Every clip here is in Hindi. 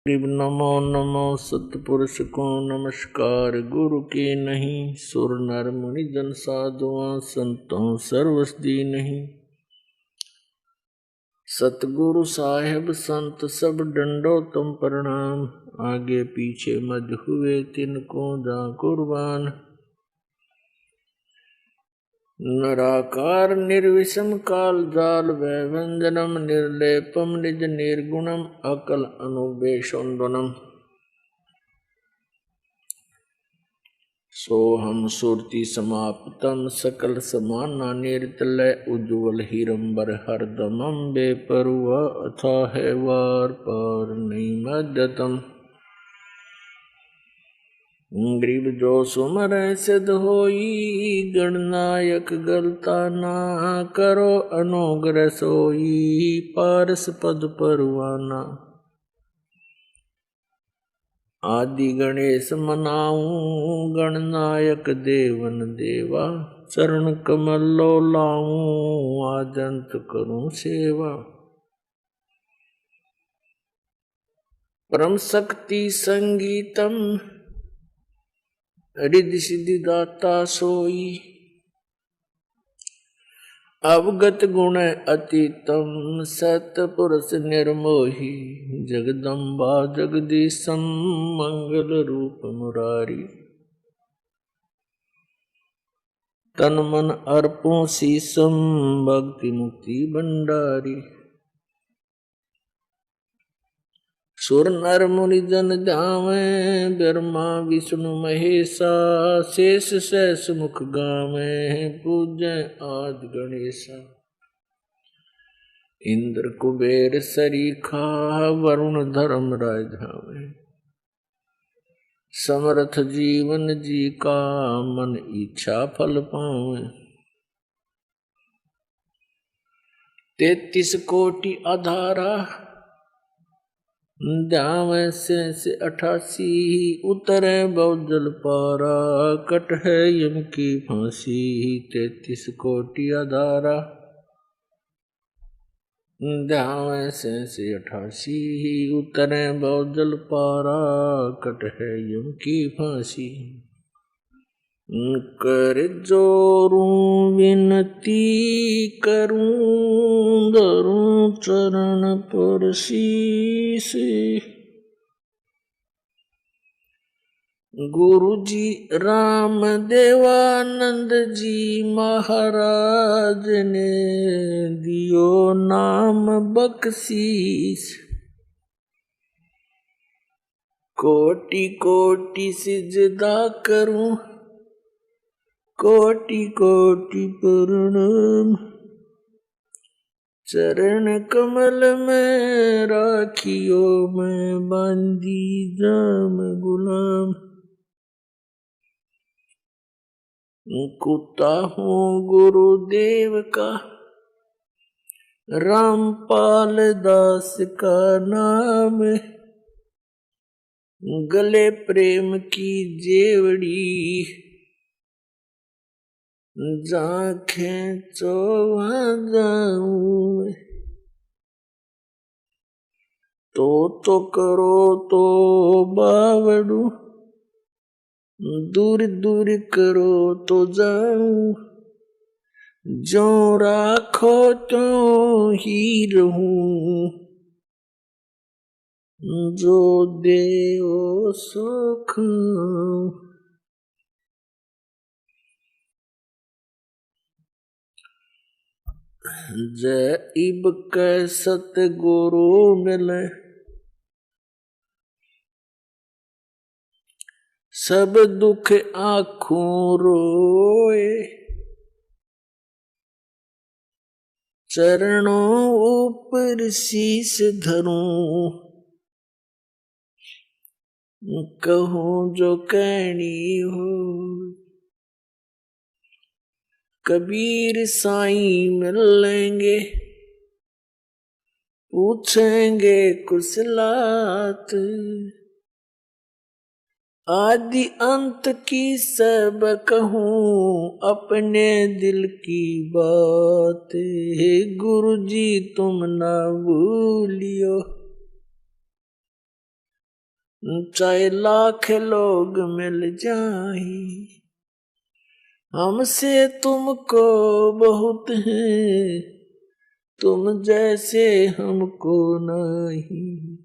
नमो नमो सतपुरुष को नमस्कार। गुरु के नहीं सुर नर मुनि जन साधुआ संतों सर्वस दी नहीं। सतगुरु साहेब संत सब डंडो तुम प्रणाम। आगे पीछे मज हुए तिनको जा कुर्बान। नराकार निर्विषम काल जाल व्यंजनम निर्लेपम निज निर्गुणम अकल अनुबेशोन्दनम। सोहम सुरति समाप्तम सकल समाना निर्तलय उज्ज्वल हिरंबर हरदमम बेपरुआ अथा है वार पार नहीं मध्यतम। गरीब जो सुमर सिद्ध होई गणनायक गलता ना करो अनुग्रह सोई पारस पद परवाना। आदि गणेश मनाऊं गणनायक देवन देवा चरण कमल लो लाऊं आजंत करूं सेवा। परम शक्ति संगीतम रिद्धि सिद्धि दाता सोई अवगत गुण अतीतम सतपुरुष निर्मोही। जगदम्बा जगदीशम मंगल रूप मुरारी। तन मन अर्पों शीसम भक्ति मुक्ति भंडारी। सुर नर मुनि जन ध्यावे ब्रह्मा विष्णु महेशा। शेष सहस मुख गावे पूजय आदि गणेशा। इंद्र कुबेर सरीखा वरुण धर्म राय धावे। समर्थ जीवन जी का मन इच्छा फल पावे। 33 कोटि आधारा ध्यावे से 88 उतरे बहुजल पारा। कट है यम की फांसी 33 कोटि आधारा ध्यावे से 88 उतरे बहुजल पारा। कट है यम की फांसी। कर जोरूं विनती करूं धरूं चरण पर शीस। गुरु जी राम देवानंद जी महाराज ने दियो नाम बख्शीस। कोटि कोटि सिजदा करूं कोटि कोटि प्रणाम। चरण कमल में राखियो मैं बांधी जाम गुलाम। कुत्ता हूँ गुरुदेव का रामपाल दास का नाम। गले प्रेम की जेवड़ी जाखें चोवा जाऊं। तो करो तो बावड़ू दूर दूर करो तो जाऊं। जो राखो तो ही रहूं जो देओ सो खाऊं। जय इब कै सतगुरु मिले सब दुख आँखों रोए। चरणों ऊपर शीस धरूं कहूं जो कहनी हो। कबीर साईं मिलेंगे पूछेंगे कुशलात। आदि अंत की सब कहूं अपने दिल की बात। हे गुरु जी तुम ना भूलियो चाहे लाख लोग मिल जाए, हमसे तुमको बहुत है, तुम जैसे हमको नहीं।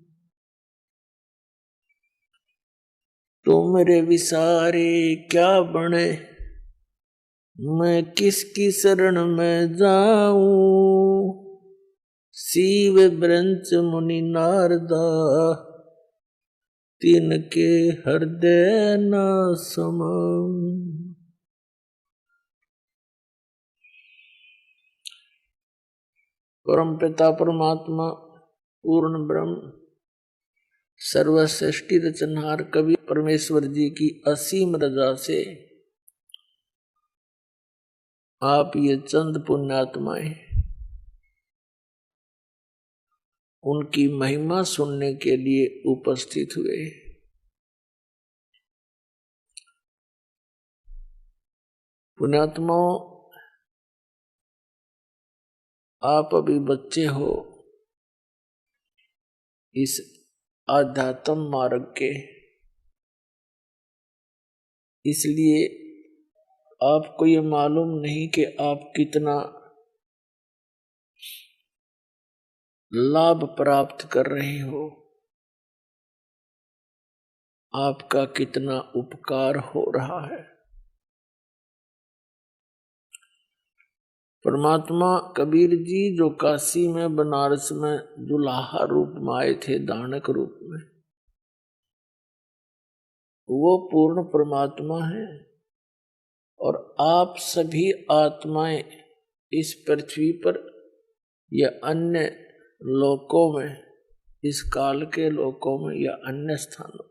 तुमरे विसारे क्या बने, मैं किसकी शरण में जाऊं। शिव ब्रंच मुनि नारदा, तिनके हृदय न समाऊं। परम पिता परमात्मा पूर्ण ब्रह्म सर्वश्रेष्ठी रचनहार कवि परमेश्वर जी की असीम रजा से आप ये चंद पुण्यात्माएं उनकी महिमा सुनने के लिए उपस्थित हुए। पुण्यात्माओं, आप अभी बच्चे हो इस आध्यात्म मार्ग के, इसलिए आपको ये मालूम नहीं कि आप कितना लाभ प्राप्त कर रहे हो, आपका कितना उपकार हो रहा है। परमात्मा कबीर जी जो काशी में बनारस में दुल्हा रूप में आए थे, दानक रूप में, वो पूर्ण परमात्मा है। और आप सभी आत्माएं इस पृथ्वी पर या अन्य लोकों में, इस काल के लोकों में या अन्य स्थानों,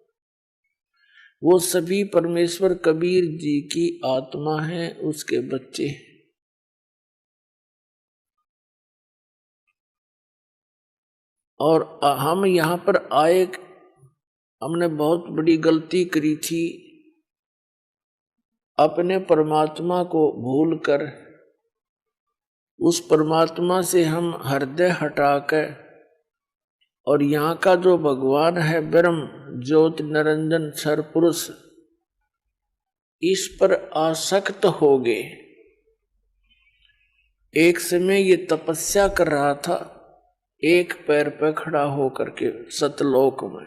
वो सभी परमेश्वर कबीर जी की आत्मा है, उसके बच्चे हैं। और हम यहाँ पर आए, हमने बहुत बड़ी गलती करी थी, अपने परमात्मा को भूलकर उस परमात्मा से हम हृदय हटाकर और यहाँ का जो भगवान है ब्रह्म ज्योति निरंजन सरपुरुष, इस पर आसक्त हो गए। एक समय ये तपस्या कर रहा था, एक पैर पर खड़ा होकर के सतलोक में,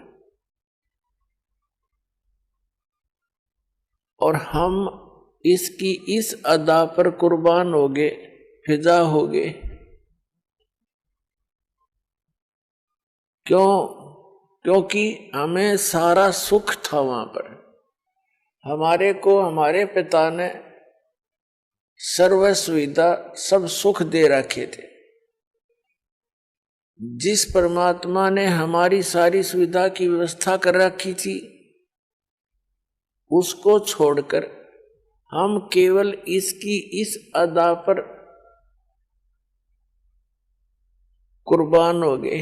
और हम इसकी इस अदा पर कुर्बान हो गए, फिदा हो गए। क्यों? क्योंकि हमें सारा सुख था वहां पर, हमारे को हमारे पिता ने सर्व सुविधा सब सुख दे रखे थे। जिस परमात्मा ने हमारी सारी सुविधा की व्यवस्था कर रखी थी, उसको छोड़कर हम केवल इसकी इस अदा पर कुर्बान हो गए,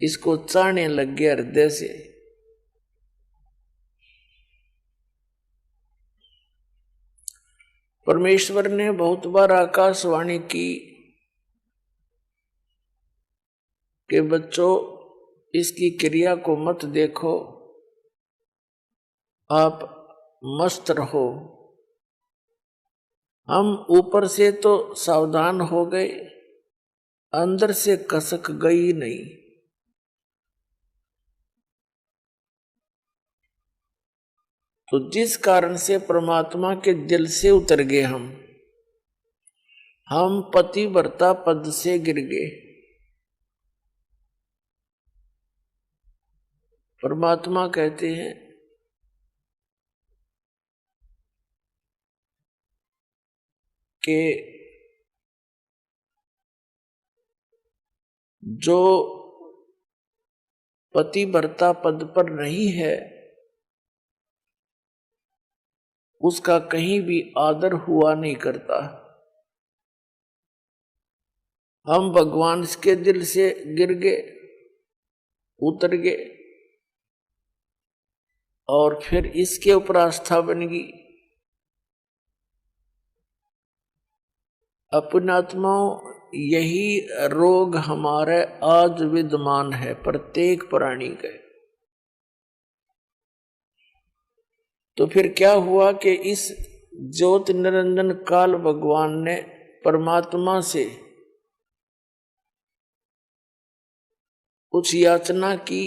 इसको चाहने लग गए हृदय से। परमेश्वर ने बहुत बार आकाशवाणी की कि बच्चों, इसकी क्रिया को मत देखो, आप मस्त रहो। हम ऊपर से तो सावधान हो गए, अंदर से कसक गई नहीं। तो जिस कारण से परमात्मा के दिल से उतर गए हम पतिव्रता पद से गिर गए। परमात्मा कहते हैं कि जो पतिव्रता पद पर नहीं है, उसका कहीं भी आदर हुआ नहीं करता। हम भगवान के दिल से गिर गए, उतर गए, और फिर इसके ऊपर आस्था बन गई। अपने आत्माओं, यही रोग हमारे आज विद्यमान है प्रत्येक प्राणी के। तो फिर क्या हुआ कि इस ज्योति निरंजन काल भगवान ने परमात्मा से कुछ याचना की।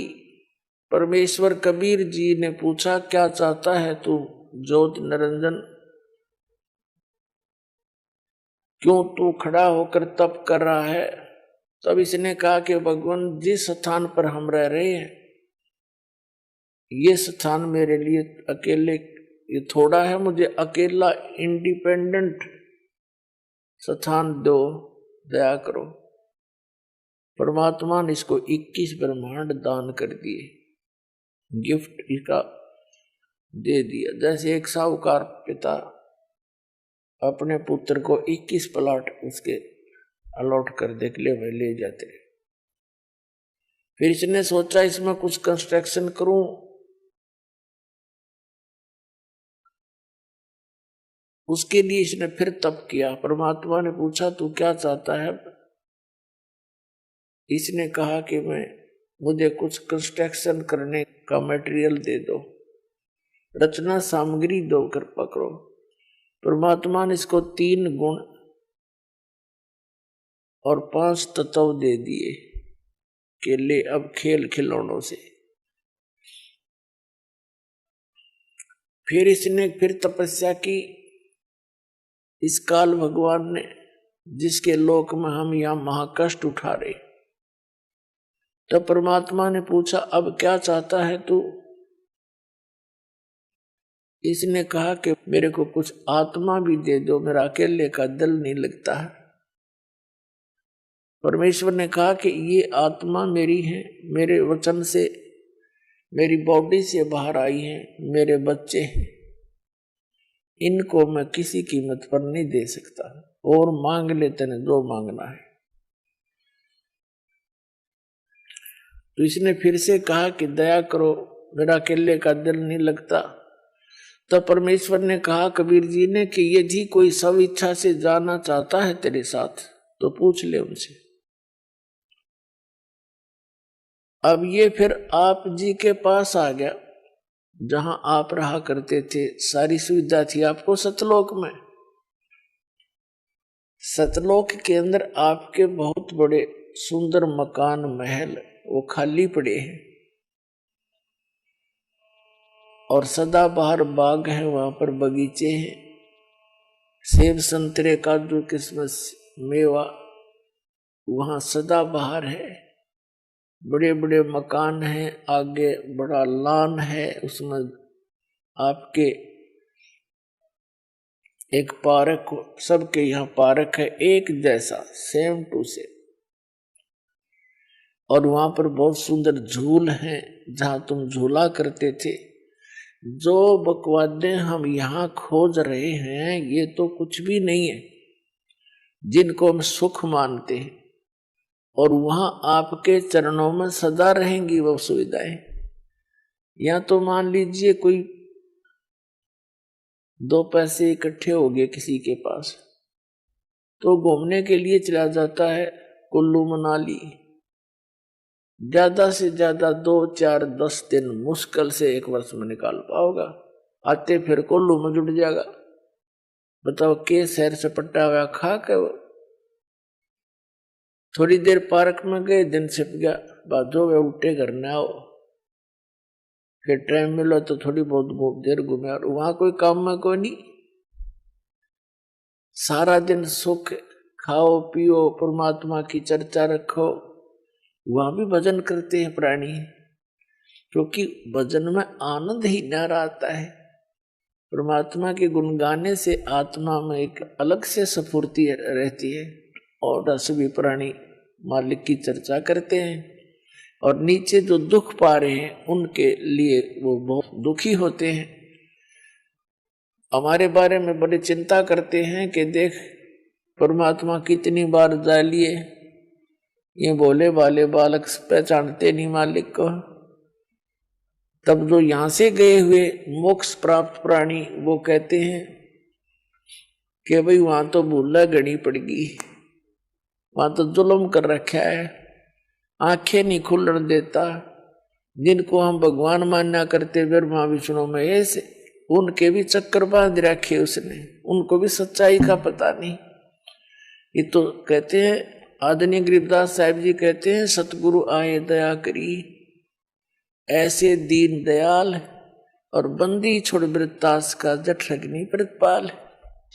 परमेश्वर कबीर जी ने पूछा, क्या चाहता है तू ज्योति निरंजन, क्यों तू खड़ा होकर तप कर रहा है? तब इसने कहा कि भगवान, जिस स्थान पर हम रह रहे हैं ये स्थान मेरे लिए अकेले ये थोड़ा है, मुझे अकेला इंडिपेंडेंट स्थान दो, दया करो। परमात्मा ने इसको 21 ब्रह्मांड दान कर दिए, गिफ्ट इसका दे दिया। जैसे एक साहूकार पिता अपने पुत्र को 21 प्लाट उसके अलॉट कर दे के लिए वह ले जाते। फिर इसने सोचा इसमें कुछ कंस्ट्रक्शन करूं, उसके लिए इसने फिर तप किया। परमात्मा ने पूछा, तू क्या चाहता है? इसने कहा कि मुझे कुछ कंस्ट्रक्शन करने का मटेरियल दे दो, रचना सामग्री दो, कृपा करो। परमात्मा ने इसको 3 गुण और 5 तत्व दे दिए कि ले अब खेल खिलौनों से। फिर इसने फिर तपस्या की। इस काल भगवान ने, जिसके लोक में हम यहां महाकष्ट उठा रहे, तो परमात्मा ने पूछा, अब क्या चाहता है तू? इसने कहा कि मेरे को कुछ आत्मा भी दे दो, मेरा अकेले का दिल नहीं लगता है। परमेश्वर ने कहा कि ये आत्मा मेरी है, मेरे वचन से मेरी बॉडी से बाहर आई है, मेरे बच्चे हैं, इनको मैं किसी कीमत पर नहीं दे सकता, और मांग लेते हैं जो मांगना है। तो इसने फिर से कहा कि दया करो, मेरा अकेले का दिल नहीं लगता। तो परमेश्वर ने कहा कबीर जी ने कि यदि कोई सब इच्छा से जाना चाहता है तेरे साथ तो पूछ ले उनसे। अब ये फिर आप जी के पास आ गया, जहां आप रहा करते थे, सारी सुविधा थी आपको सतलोक में। सतलोक के अंदर आपके बहुत बड़े सुंदर मकान महल वो खाली पड़े हैं, और सदाबहार बाग है, वहां पर बगीचे हैं, सेब संतरे काजू किशमिश मेवा वहां सदाबहार है। बड़े बड़े मकान हैं, आगे बड़ा लॉन है, उसमें आपके एक पार्क, सबके यहाँ पार्क है एक जैसा, सेम टू सेम। और वहां पर बहुत सुंदर झूल हैं, जहां तुम झूला करते थे। जो बकवादे हम यहाँ खोज रहे हैं ये तो कुछ भी नहीं है, जिनको हम सुख मानते हैं, और वहां आपके चरणों में सदा रहेंगी वो सुविधाएं। या तो मान लीजिए कोई 2 पैसे इकट्ठे हो गए किसी के पास, तो घूमने के लिए चला जाता है कुल्लू मनाली, ज्यादा से ज्यादा 2, 4, 10 दिन मुश्किल से 1 वर्ष में निकाल पाओगा, आते फिर कुल्लू में जुट जाएगा। बताओ के शहर से पट्टा हुआ खा के वो थोड़ी देर पार्क में गए, दिन छिप गया, बाजो वे उल्टे घर न आओ, फिर टाइम मिला तो थोड़ी बहुत देर घूमे, और वहां कोई काम में कोई नहीं, सारा दिन सुख खाओ पियो, परमात्मा की चर्चा रखो। वहां भी भजन करते हैं प्राणी, क्योंकि भजन में आनंद ही न आता है। परमात्मा के गुण गाने से आत्मा में एक अलग से स्फूर्ति रहती है, और सभी प्राणी मालिक की चर्चा करते हैं, और नीचे जो दुख पा रहे हैं उनके लिए वो बहुत दुखी होते हैं, हमारे बारे में बड़ी चिंता करते हैं कि देख परमात्मा कितनी बार जा लिए, ये भोले भाले बालक पहचानते नहीं मालिक को। तब जो यहां से गए हुए मोक्ष प्राप्त प्राणी वो कहते हैं कि भाई वहां तो भूला घड़ी पड़गी, वहां तो जुल्म कर रखा है, आंखें नहीं खुलने देता। जिनको हम भगवान मानना करते ब्रह्मा विष्णु महेश, उनके भी चक्कर बांध रखे उसने, उनको भी सच्चाई का पता नहीं। ये तो कहते हैं, आदरणीय गरीबदास साहब जी कहते हैं, सतगुरु आए दया करी, ऐसे दीन दयाल और बंदी छोड़ वृत्तास का जठ अग्नि प्रतिपाल।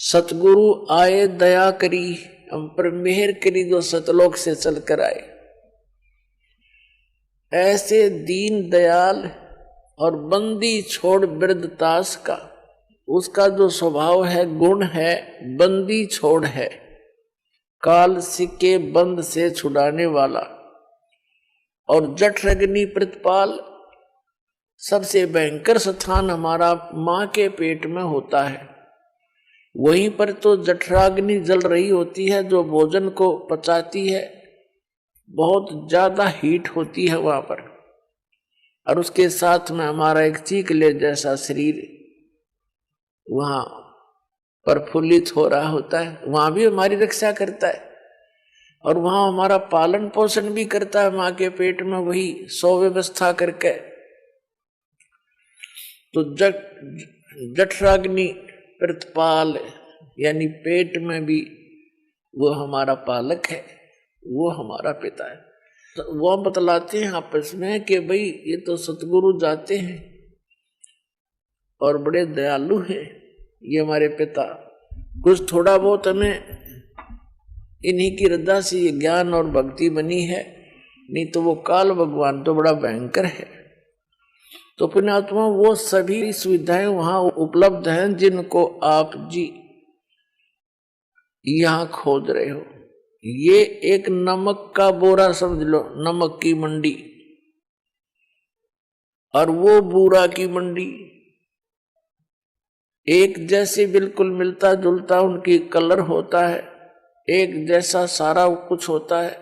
सतगुरु आए दया करी, हम पर मेहर करी, जो सतलोक से चलकर आए। ऐसे दीन दयाल और बंदी छोड़ वृद्धतास का, उसका जो स्वभाव है, गुण है, बंदी छोड़ है, काल सिक्के बंद से छुड़ाने वाला। और जठ अग्नि प्रतिपाल, सबसे भयंकर स्थान हमारा मां के पेट में होता है। वहीं पर तो जठराग्नि जल रही होती है, जो भोजन को पचाती है, बहुत ज्यादा हीट होती है वहां पर। और उसके साथ में हमारा एक चीकले जैसा शरीर वहां प्रफुल्लित हो रहा होता है, वहां भी हमारी रक्षा करता है और वहां हमारा पालन पोषण भी करता है मां के पेट में, वही सुव्यवस्था करके। तो जठराग्नि प्रतिपाल यानी पेट में भी वो हमारा पालक है, वो हमारा पिता है। तो वो बतलाते हैं आपस में कि भाई ये तो सतगुरु जाते हैं और बड़े दयालु हैं, ये हमारे पिता। कुछ थोड़ा बहुत हमें इन्हीं की रद्दा से ये ज्ञान और भक्ति बनी है, नहीं तो वो काल भगवान तो बड़ा भयंकर है। तो पुण्यात्मा, वो सभी सुविधाएं वहां उपलब्ध हैं जिनको आप जी यहां खोज रहे हो। ये एक नमक का बोरा समझ लो, नमक की मंडी, और वो बूरा की मंडी, एक जैसे बिल्कुल मिलता जुलता उनकी कलर होता है, एक जैसा सारा कुछ होता है,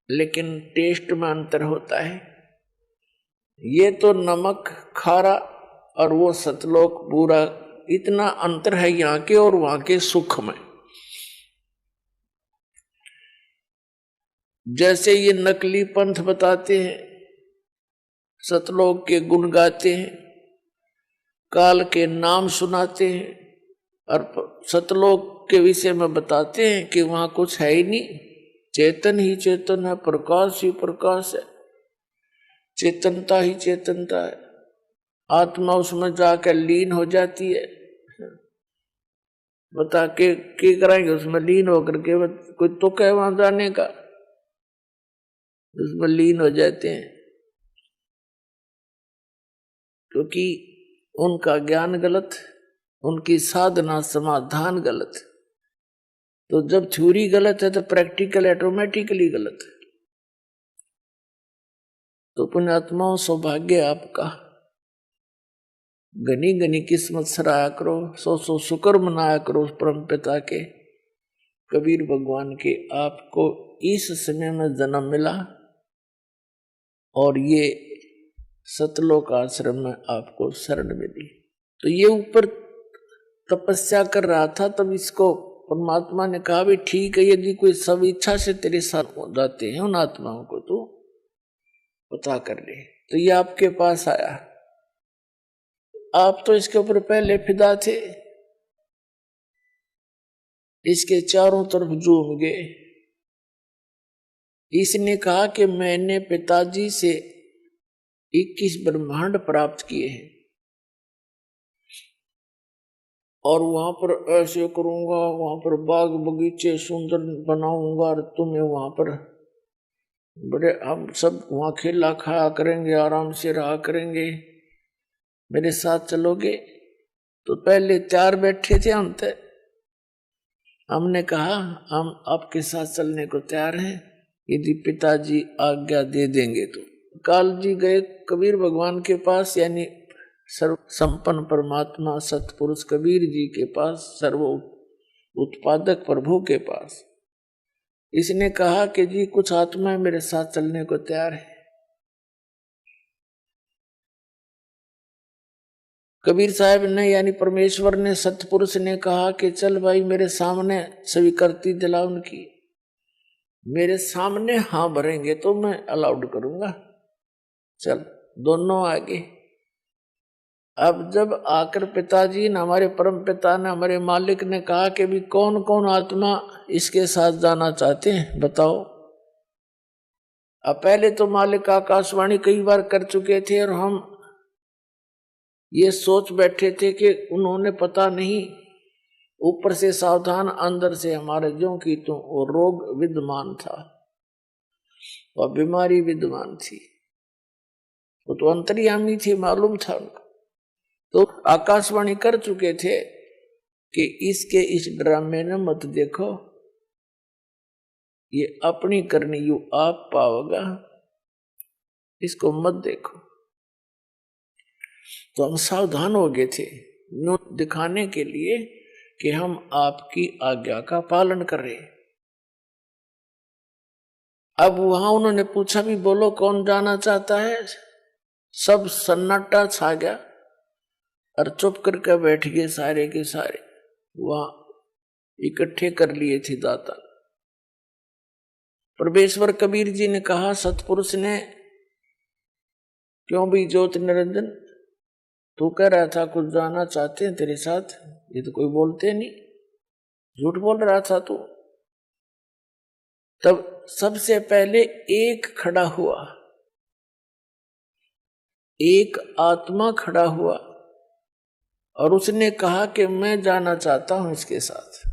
लेकिन टेस्ट में अंतर होता है। ये तो नमक खारा और वो सतलोक बूरा, इतना अंतर है यहाँ के और वहां के सुख में। जैसे ये नकली पंथ बताते हैं, सतलोक के गुण गाते हैं, काल के नाम सुनाते हैं और सतलोक के विषय में बताते हैं कि वहां कुछ है ही नहीं, चेतन ही चेतन है, प्रकाश ही प्रकाश है, चेतनता ही चेतनता है, आत्मा उसमें जाकर लीन हो जाती है। बता के कराएंगे उसमें लीन होकर के, कोई तो कह वहां जाने का, उसमें लीन हो जाते हैं, क्योंकि उनका ज्ञान गलत, उनकी साधना समाधान गलत। तो जब थ्योरी गलत है तो प्रैक्टिकल ऑटोमेटिकली गलत है। तो पुण्यात्माओं, सौभाग्य आपका, घनी घनी किस्मत सराया करो, सौ सौ शुक्र मनाया करो उस परम पिता के, कबीर भगवान के, आपको इस समय में जन्म मिला और ये सतलोक आश्रम में आपको शरण मिली। तो ये ऊपर तपस्या कर रहा था, तब इसको परमात्मा ने कहा भी ठीक है, यदि कोई सब इच्छा से तेरे साथ हो जाते हैं उन आत्माओं को तो पता कर ले। तो ये आपके पास आया, आप तो इसके ऊपर पहले फिदा थे, इसके चारों तरफ झूम गए। इसने कहा कि मैंने पिताजी से 21 ब्रह्मांड प्राप्त किए हैं और वहां पर ऐसे करूंगा, वहां पर बाग बगीचे सुंदर बनाऊंगा और तुम्हें वहां पर बड़े, हम सब वहां खेला खाया करेंगे, आराम से रहा करेंगे, मेरे साथ चलोगे। तो पहले 4 बैठे थे हम तय, हमने कहा हम आपके साथ चलने को तैयार हैं, यदि पिताजी आज्ञा दे देंगे तो। काल जी गए कबीर भगवान के पास, यानी सर्व संपन्न परमात्मा सतपुरुष कबीर जी के पास, सर्व उत्पादक प्रभु के पास। इसने कहा कि जी कुछ आत्माएं मेरे साथ चलने को तैयार है। कबीर साहब ने यानी परमेश्वर ने, सतपुरुष ने कहा कि चल भाई मेरे सामने स्वीकृति दिला उनकी, मेरे सामने हाँ भरेंगे तो मैं अलाउड करूंगा, चल। दोनों आगे, अब जब आकर पिताजी ने, हमारे परम पिता ने, हमारे मालिक ने कहा कि भी कौन कौन आत्मा इसके साथ जाना चाहते हैं बताओ। अब पहले तो मालिक आकाशवाणी कई बार कर चुके थे और हम ये सोच बैठे थे कि उन्होंने पता नहीं ऊपर से सावधान, अंदर से हमारे ज्यों की तो वो रोग विद्यमान था और बीमारी विद्यमान थी, वो तो अंतर्यामी थी, मालूम था उनको। तो आकाशवाणी कर चुके थे कि इसके इस ड्रामे ने मत देखो, ये अपनी करनी यू आप पाओगा, इसको मत देखो। तो हम सावधान हो गए थे यूं दिखाने के लिए कि हम आपकी आज्ञा का पालन कर रहे। अब वहां उन्होंने पूछा भी बोलो कौन जाना चाहता है, सब सन्नाटा छा गया और चुप करके बैठ गए सारे के सारे, वहां इकट्ठे कर लिए थे दाता। परमेश्वर कबीर जी ने कहा, सतपुरुष ने, क्यों भी ज्योति निरंजन तू कह रहा था कुछ जाना चाहते हैं तेरे साथ, ये तो कोई बोलते नहीं, झूठ बोल रहा था तू। तब सबसे पहले एक खड़ा हुआ, एक आत्मा खड़ा हुआ और उसने कहा कि मैं जाना चाहता हूं इसके साथ।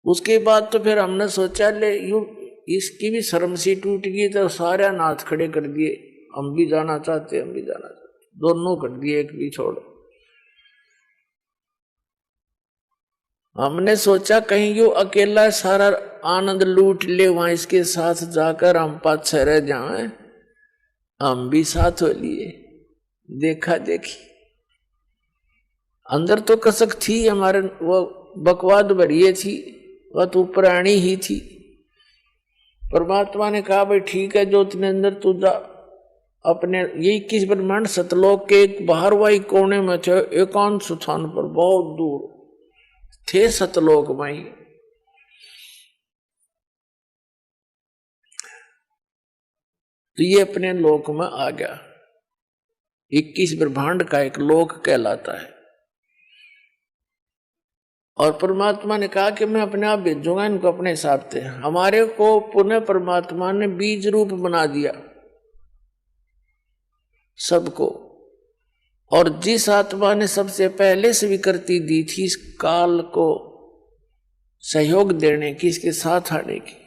उसके बाद तो फिर हमने सोचा ले यूं इसकी भी शर्म सी टूट गई, तो सारे नाथ खड़े कर दिए, हम भी जाना चाहते, हम भी जाना चाहते, दोनों कर दिए, एक भी छोड़। हमने सोचा कहीं यू अकेला सारा आनंद लूट ले, वहां इसके साथ जाकर हम पाछे रह जाएं, हम भी साथ हो लिए। देखा देखी अंदर तो कसक थी हमारे, वो बकवाद भरिए थी, वह तो प्राणी ही थी। परमात्मा ने कहा भाई ठीक है ज्योति ने अंदर तू जा, अपने ये 21 ब्रह्मांड सतलोक के एक बाहर वाई कोने में थे, एकांत स्थान पर बहुत दूर थे सतलोक में। तो ये अपने लोक में आ गया, 21 ब्रह्मांड का एक लोक कहलाता है। और परमात्मा ने कहा कि मैं अपने आप भेजूंगा इनको अपने हिसाब से। हमारे को पुनः परमात्मा ने बीज रूप बना दिया सबको, और जिस आत्मा ने सबसे पहले स्वीकृति दी थी इस काल को सहयोग देने की, इसके साथ आने की,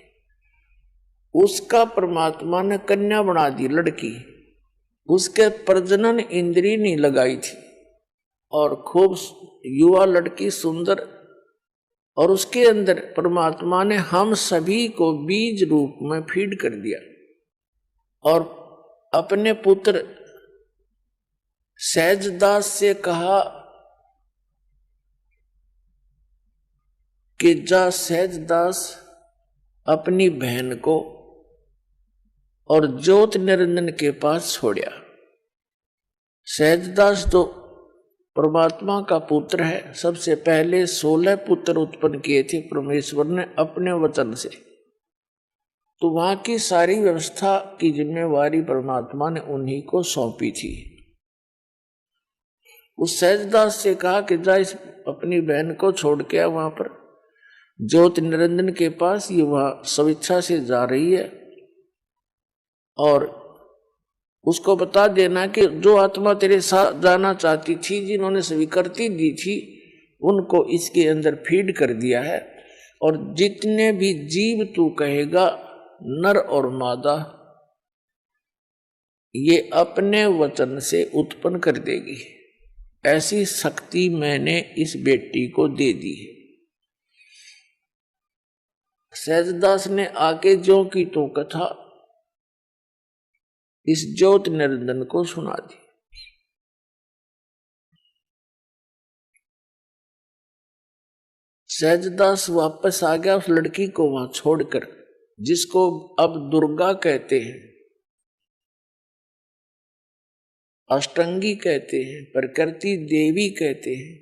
उसका परमात्मा ने कन्या बना दी, लड़की। उसके प्रजनन इंद्री नहीं लगाई थी और खूब युवा लड़की सुंदर, और उसके अंदर परमात्मा ने हम सभी को बीज रूप में फीड कर दिया और अपने पुत्र सहजदास से कहा कि जा सहजदास अपनी बहन को और ज्योति निरंजन के पास छोड़िया। सहजदास तो परमात्मा का पुत्र है, सबसे पहले 16 पुत्र उत्पन्न किए थे परमेश्वर ने अपने वचन से, तो वहां की सारी व्यवस्था की जिम्मेवारी परमात्मा ने उन्हीं को सौंपी थी। उस सहजदास से कहा कि जा इस अपनी बहन को छोड़ के वहां पर ज्योति निरंजन के पास, ये वहां स्वेच्छा से जा रही है, और उसको बता देना कि जो आत्मा तेरे साथ जाना चाहती थी, जिन्होंने स्वीकृति दी थी, उनको इसके अंदर फीड कर दिया है, और जितने भी जीव तू कहेगा नर और मादा, ये अपने वचन से उत्पन्न कर देगी। ऐसी शक्ति मैंने इस बेटी को दे दी है। सहजदास ने आके ज्यों की त्यों कथा इस ज्योति निरंजन को सुना दी। सहजदास वापस आ गया उस लड़की को वहां छोड़कर, जिसको अब दुर्गा कहते हैं, अष्टंगी कहते हैं, प्रकृति देवी कहते हैं।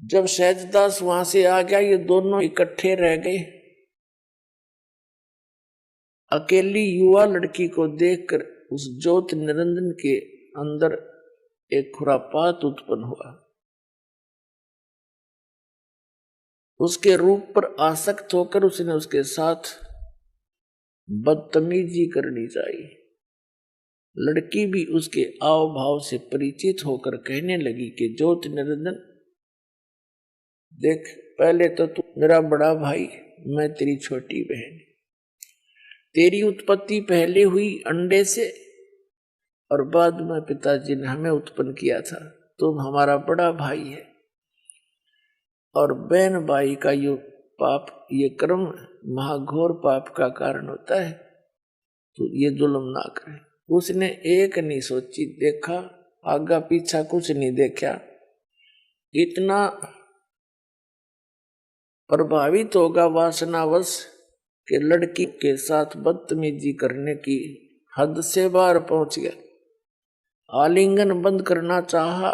जब सहजदास वहां से आ गया, ये दोनों इकट्ठे रह गए। अकेली युवा लड़की को देखकर उस ज्योति निरंजन के अंदर एक खुरापात उत्पन्न हुआ। उसके रूप पर आसक्त होकर उसने उसके साथ बदतमीजी करनी चाहिए। लड़की भी उसके आव भाव से परिचित होकर कहने लगी कि ज्योति निरंजन देख, पहले तो तू मेरा बड़ा भाई, मैं तेरी छोटी बहन। तेरी उत्पत्ति पहले हुई अंडे से और बाद में पिताजी ने हमें उत्पन्न किया था। तुम हमारा बड़ा भाई है और बहन भाई का यो पाप, ये कर्म महाघोर पाप का कारण होता है, तो ये जुल्म ना करे। उसने एक नहीं सोची, देखा आगा पीछा कुछ नहीं देखा, इतना प्रभावित होगा वासनावश कि लड़की के साथ बदतमीजी करने की हद से बाहर पहुंच गया। आलिंगन बंद करना चाहा,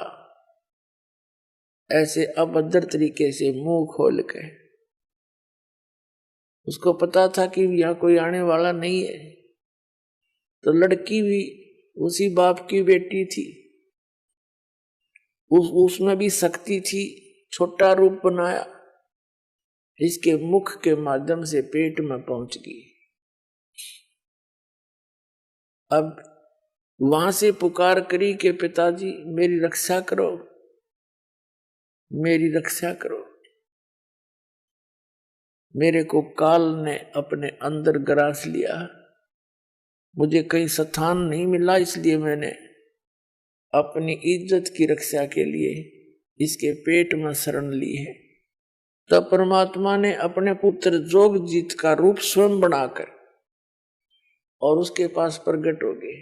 ऐसे अभद्र तरीके से मुंह खोल के। उसको पता था कि यहाँ कोई आने वाला नहीं है, तो लड़की भी उसी बाप की बेटी थी, उसमें भी शक्ति थी। छोटा रूप बनाया, इसके मुख के माध्यम से पेट में पहुंच गई। अब वहां से पुकार करी कि पिताजी मेरी रक्षा करो, मेरी रक्षा करो। मेरे को काल ने अपने अंदर ग्रास लिया, मुझे कहीं स्थान नहीं मिला, इसलिए मैंने अपनी इज्जत की रक्षा के लिए इसके पेट में शरण ली है। तब परमात्मा ने अपने पुत्र जोगजीत का रूप स्वयं बनाकर और उसके पास प्रकट हो गए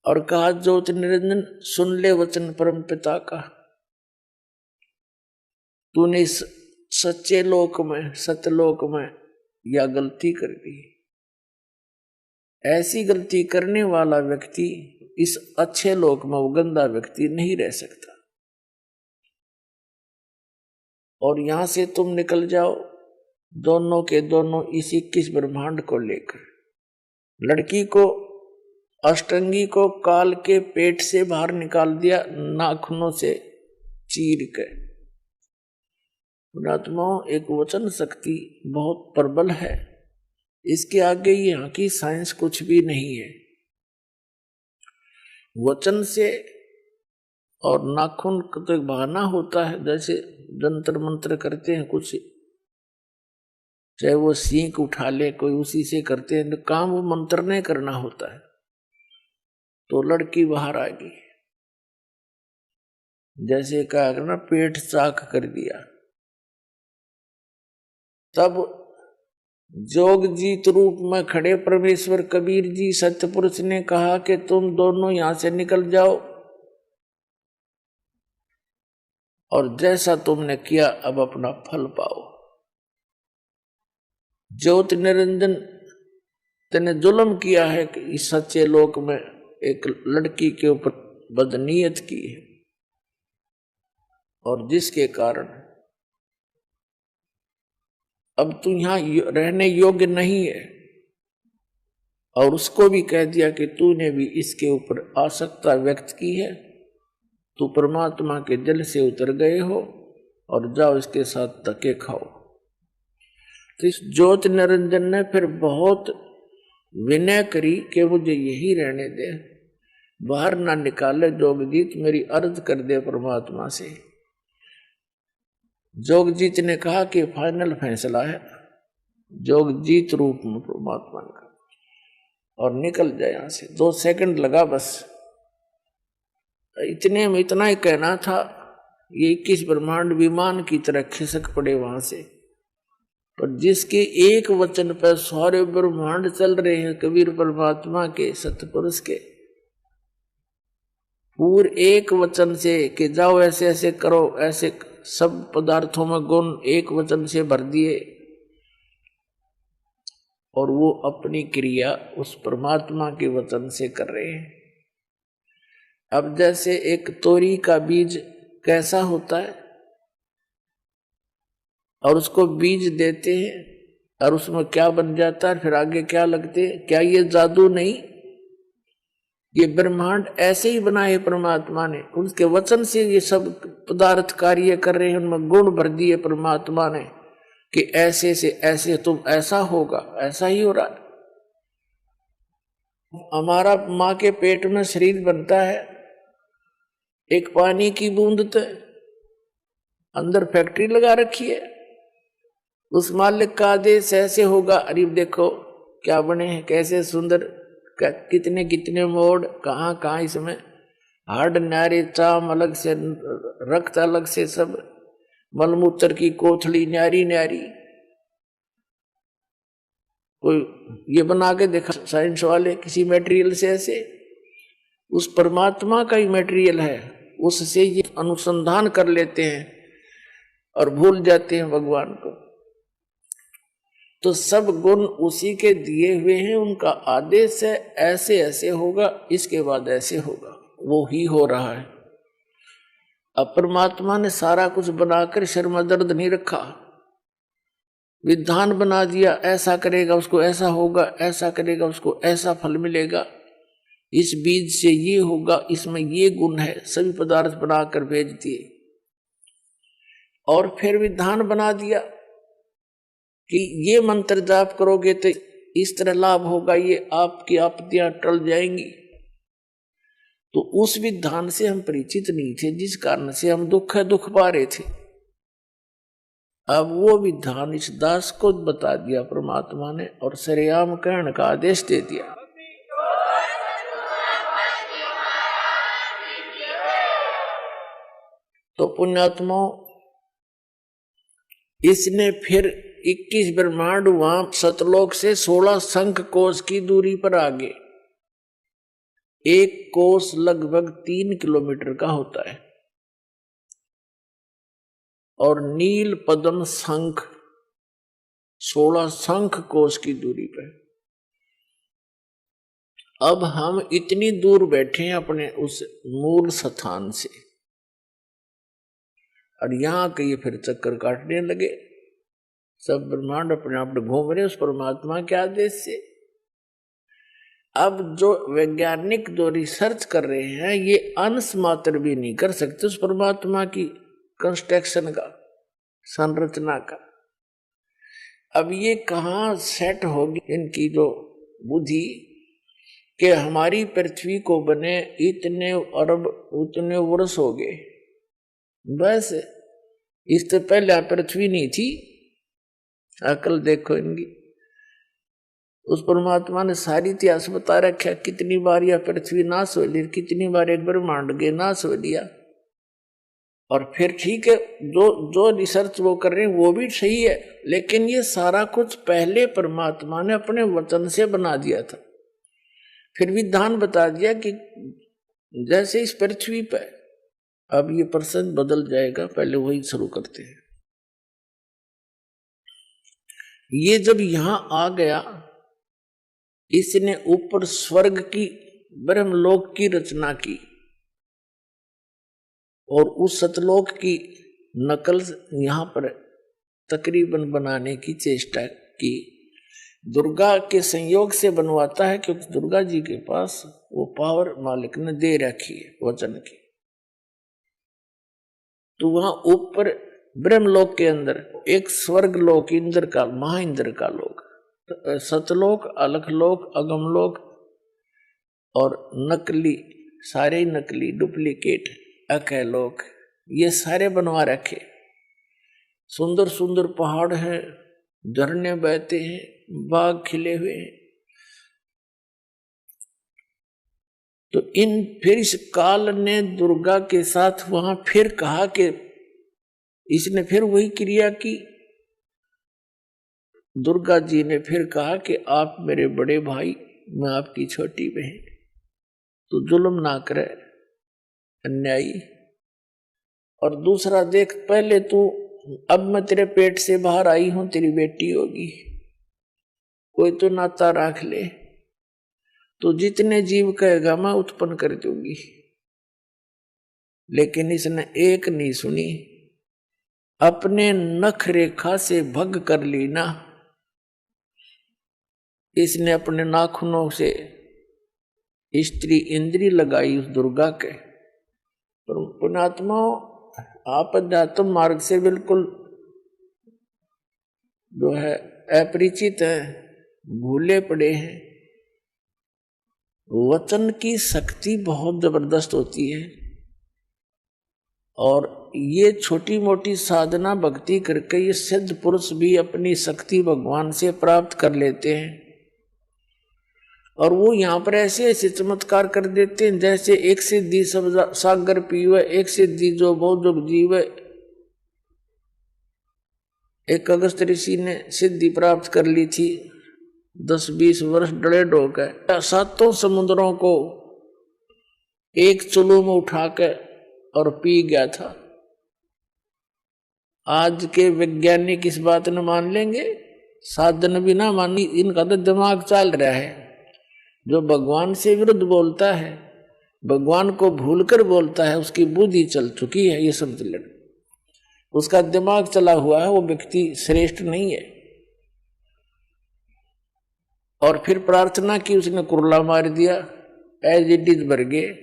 और कहा, ज्योति निरंजन सुन ले वचन परम पिता का। तूने सच्चे लोक में, सतलोक में यह गलती कर दी। ऐसी गलती करने वाला व्यक्ति इस अच्छे लोक में वो गंदा व्यक्ति नहीं रह सकता। और यहां से तुम निकल जाओ, दोनों के दोनों इस 21 ब्रह्मांड को लेकर। लड़की को, अष्टंगी को काल के पेट से बाहर निकाल दिया, नाखूनों से चीर कर। पुणात्माओं, एक वचन शक्ति बहुत प्रबल है, इसके आगे यहाँ की साइंस कुछ भी नहीं है। वचन से और नाखून तो एक बहाना होता है, जैसे जंतर मंत्र करते हैं कुछ, चाहे वो सींक उठा ले कोई, उसी से करते हैं, तो काम वो मंत्र नहीं करना होता है। तो लड़की बाहर आ गई, जैसे कहा ना पेट चाक कर दिया। तब जोगजीत रूप में खड़े परमेश्वर कबीर जी सत्यपुरुष ने कहा कि तुम दोनों यहां से निकल जाओ, और जैसा तुमने किया अब अपना फल पाओ। ज्योति निरंजन तेने जुल्म किया है कि इस सच्चे लोक में एक लड़की के ऊपर बदनीयत की है, और जिसके कारण अब तू यहां रहने योग्य नहीं है। और उसको भी कह दिया कि तूने भी इसके ऊपर आसक्ता व्यक्त की है, तू परमात्मा के जल से उतर गए हो, और जाओ इसके साथ धक्के खाओ। तो इस ज्योति निरंजन ने फिर बहुत विनय करी कि मुझे यही रहने दे, बाहर ना निकाले जोगजीत, मेरी अर्ज कर दे परमात्मा से। जोगजीत ने कहा कि फाइनल फैसला है, जोगजीत रूप में परमात्मा का, और निकल जाए यहां से। 2 सेकंड लगा बस, इतने में इतना ही कहना था, ये 21 ब्रह्मांड विमान की तरह खिसक पड़े वहां से। पर जिसके एक वचन पर सारे ब्रह्मांड चल रहे हैं, कबीर परमात्मा के, सतपुरुष के, पूरे एक वचन से कि जाओ ऐसे ऐसे करो, ऐसे सब पदार्थों में गुण एक वचन से भर दिए, और वो अपनी क्रिया उस परमात्मा के वचन से कर रहे हैं। अब जैसे एक तोरी का बीज कैसा होता है, और उसको बीज देते हैं और उसमें क्या बन जाता है, फिर आगे क्या लगते हैं, क्या ये जादू नहीं? ये ब्रह्मांड ऐसे ही बनाए परमात्मा ने, उसके वचन से ये सब पदार्थ कार्य कर रहे हैं, उनमें गुण भर दिए परमात्मा ने कि ऐसे से ऐसे तुम ऐसा होगा, ऐसा ही हो रहा है। हमारा माँ के पेट में शरीर बनता है, एक पानी की बूंद तो अंदर फैक्ट्री लगा रखी है, उस मालिक का आदेश ऐसे होगा। अरे देखो क्या बने हैं, कैसे सुंदर, कितने कितने मोड़, कहाँ कहाँ इसमें हाड न्यारे, चाम अलग से, रक्त अलग से, सब मलमूत्र की कोथली न्यारी न्यारी। कोई ये बना के देखा साइंस वाले किसी मटेरियल से, ऐसे उस परमात्मा का ही मटेरियल है, उससे ये अनुसंधान कर लेते हैं और भूल जाते हैं भगवान को। तो सब गुण उसी के दिए हुए हैं, उनका आदेश है ऐसे ऐसे होगा, इसके बाद ऐसे होगा, वो ही हो रहा है। अब परमात्मा ने सारा कुछ बनाकर सिर में दर्द नहीं रखा, विधान बना दिया, ऐसा करेगा उसको ऐसा होगा, ऐसा करेगा उसको ऐसा फल मिलेगा, इस बीज से ये होगा, इसमें ये गुण है, सभी पदार्थ बनाकर भेज दिए। और फिर विधान बना दिया कि ये मंत्र जाप करोगे तो इस तरह लाभ होगा, ये आपकी आपत्तियां टल जाएंगी। तो उस विधान से हम परिचित नहीं थे, जिस कारण से हम दुख पा रहे थे। अब वो विधान इस दास को बता दिया परमात्मा ने और सरेआम कहने का आदेश दे दिया। तो पुण्यात्माओं, इसने फिर 21 ब्रह्मांड वहां सतलोक से 16 शंख कोश की दूरी पर आगे, एक कोश लगभग 3 किलोमीटर का होता है, और नील पद्म शंख 16 शंख कोश की दूरी पर। अब हम इतनी दूर बैठे हैं अपने उस मूल स्थान से, और यहां के ये फिर चक्कर काटने लगे, सब ब्रह्मांड अपने आप घूम रहे उस परमात्मा के आदेश से। अब जो वैज्ञानिक जो रिसर्च कर रहे हैं, ये अंश मात्र भी नहीं कर सकते उस परमात्मा की कंस्ट्रक्शन का, संरचना का। अब ये कहाँ सेट होगी इनकी जो बुद्धि कि हमारी पृथ्वी को बने इतने अरब उतने वर्ष हो गए, बस इससे पहले पृथ्वी नहीं थी। अकल देखो इनकी। उस परमात्मा ने सारी इतिहास बता रखा, कितनी बार यह पृथ्वी नाश हो ली, कितनी बार एक ब्रह्मांड के नाश हो लिया। और फिर ठीक है, जो रिसर्च वो कर रहे हैं वो भी सही है, लेकिन ये सारा कुछ पहले परमात्मा ने अपने वचन से बना दिया था। फिर विधान बता दिया कि जैसे इस पृथ्वी पर, अब ये प्रश्न बदल जाएगा, पहले वही शुरू करते हैं। ये जब यहां आ गया, इसने ऊपर स्वर्ग की, ब्रह्मलोक की रचना की और उस सतलोक की नकल यहां पर तकरीबन बनाने की चेष्टा की। दुर्गा के संयोग से बनवाता है, क्योंकि दुर्गा जी के पास वो पावर मालिक ने दे रखी है वचन की। तो वहां ऊपर ब्रह्मलोक के अंदर एक स्वर्ग लोक, इंद्र का, महाइंद्र का लोक, सतलोक, अलखलोक, अगमलोक और नकली, सारे नकली डुप्लीकेट अकलोक, ये सारे बनवा रखे। सुंदर सुंदर पहाड़ हैं, झरने बहते हैं, बाग खिले हुए हैं। तो फिर इस काल ने दुर्गा के साथ वहां फिर कहा कि इसने फिर वही क्रिया की। दुर्गा जी ने फिर कहा कि आप मेरे बड़े भाई, मैं आपकी छोटी बहन, तो जुल्म ना करे अन्यायी। और दूसरा देख, पहले तू, अब मैं तेरे पेट से बाहर आई हूं, तेरी बेटी होगी, कोई तो नाता राख ले, तो जितने जीव कहेगा मैं उत्पन्न कर दूंगी। लेकिन इसने एक नहीं सुनी, अपने नख रेखा से भग कर ली ना। इसने अपने नाखूनों से स्त्री इंद्री लगाई उस दुर्गा के। पर पुण्यात्माओं, आप अध्यात्म मार्ग से बिल्कुल जो है अपरिचित है, भूले पड़े हैं। वचन की शक्ति बहुत जबरदस्त होती है और ये छोटी मोटी साधना भक्ति करके ये सिद्ध पुरुष भी अपनी शक्ति भगवान से प्राप्त कर लेते हैं। और वो यहाँ पर ऐसे ऐसे चमत्कार कर देते हैं जैसे एक सिद्धि सब सागर पीवे, एक सिद्धि जो बहुत जो जीवे। एक अगस्त ऋषि ने सिद्धि प्राप्त कर ली थी, 10-20 वर्ष डरे हो गए, 7 समुद्रों को एक चुल्लू में उठा के और पी गया था। आज के वैज्ञानिक इस बात न मान लेंगे, साधन भी ना मानी, इनका तो दिमाग चल रहा है। जो भगवान से विरुद्ध बोलता है, भगवान को भूलकर बोलता है, उसकी बुद्धि चल चुकी है, ये समझ लेना। उसका दिमाग चला हुआ है, वो व्यक्ति श्रेष्ठ नहीं है। और फिर प्रार्थना की, उसने कुरला मार दिया, एज इट इज भर गए।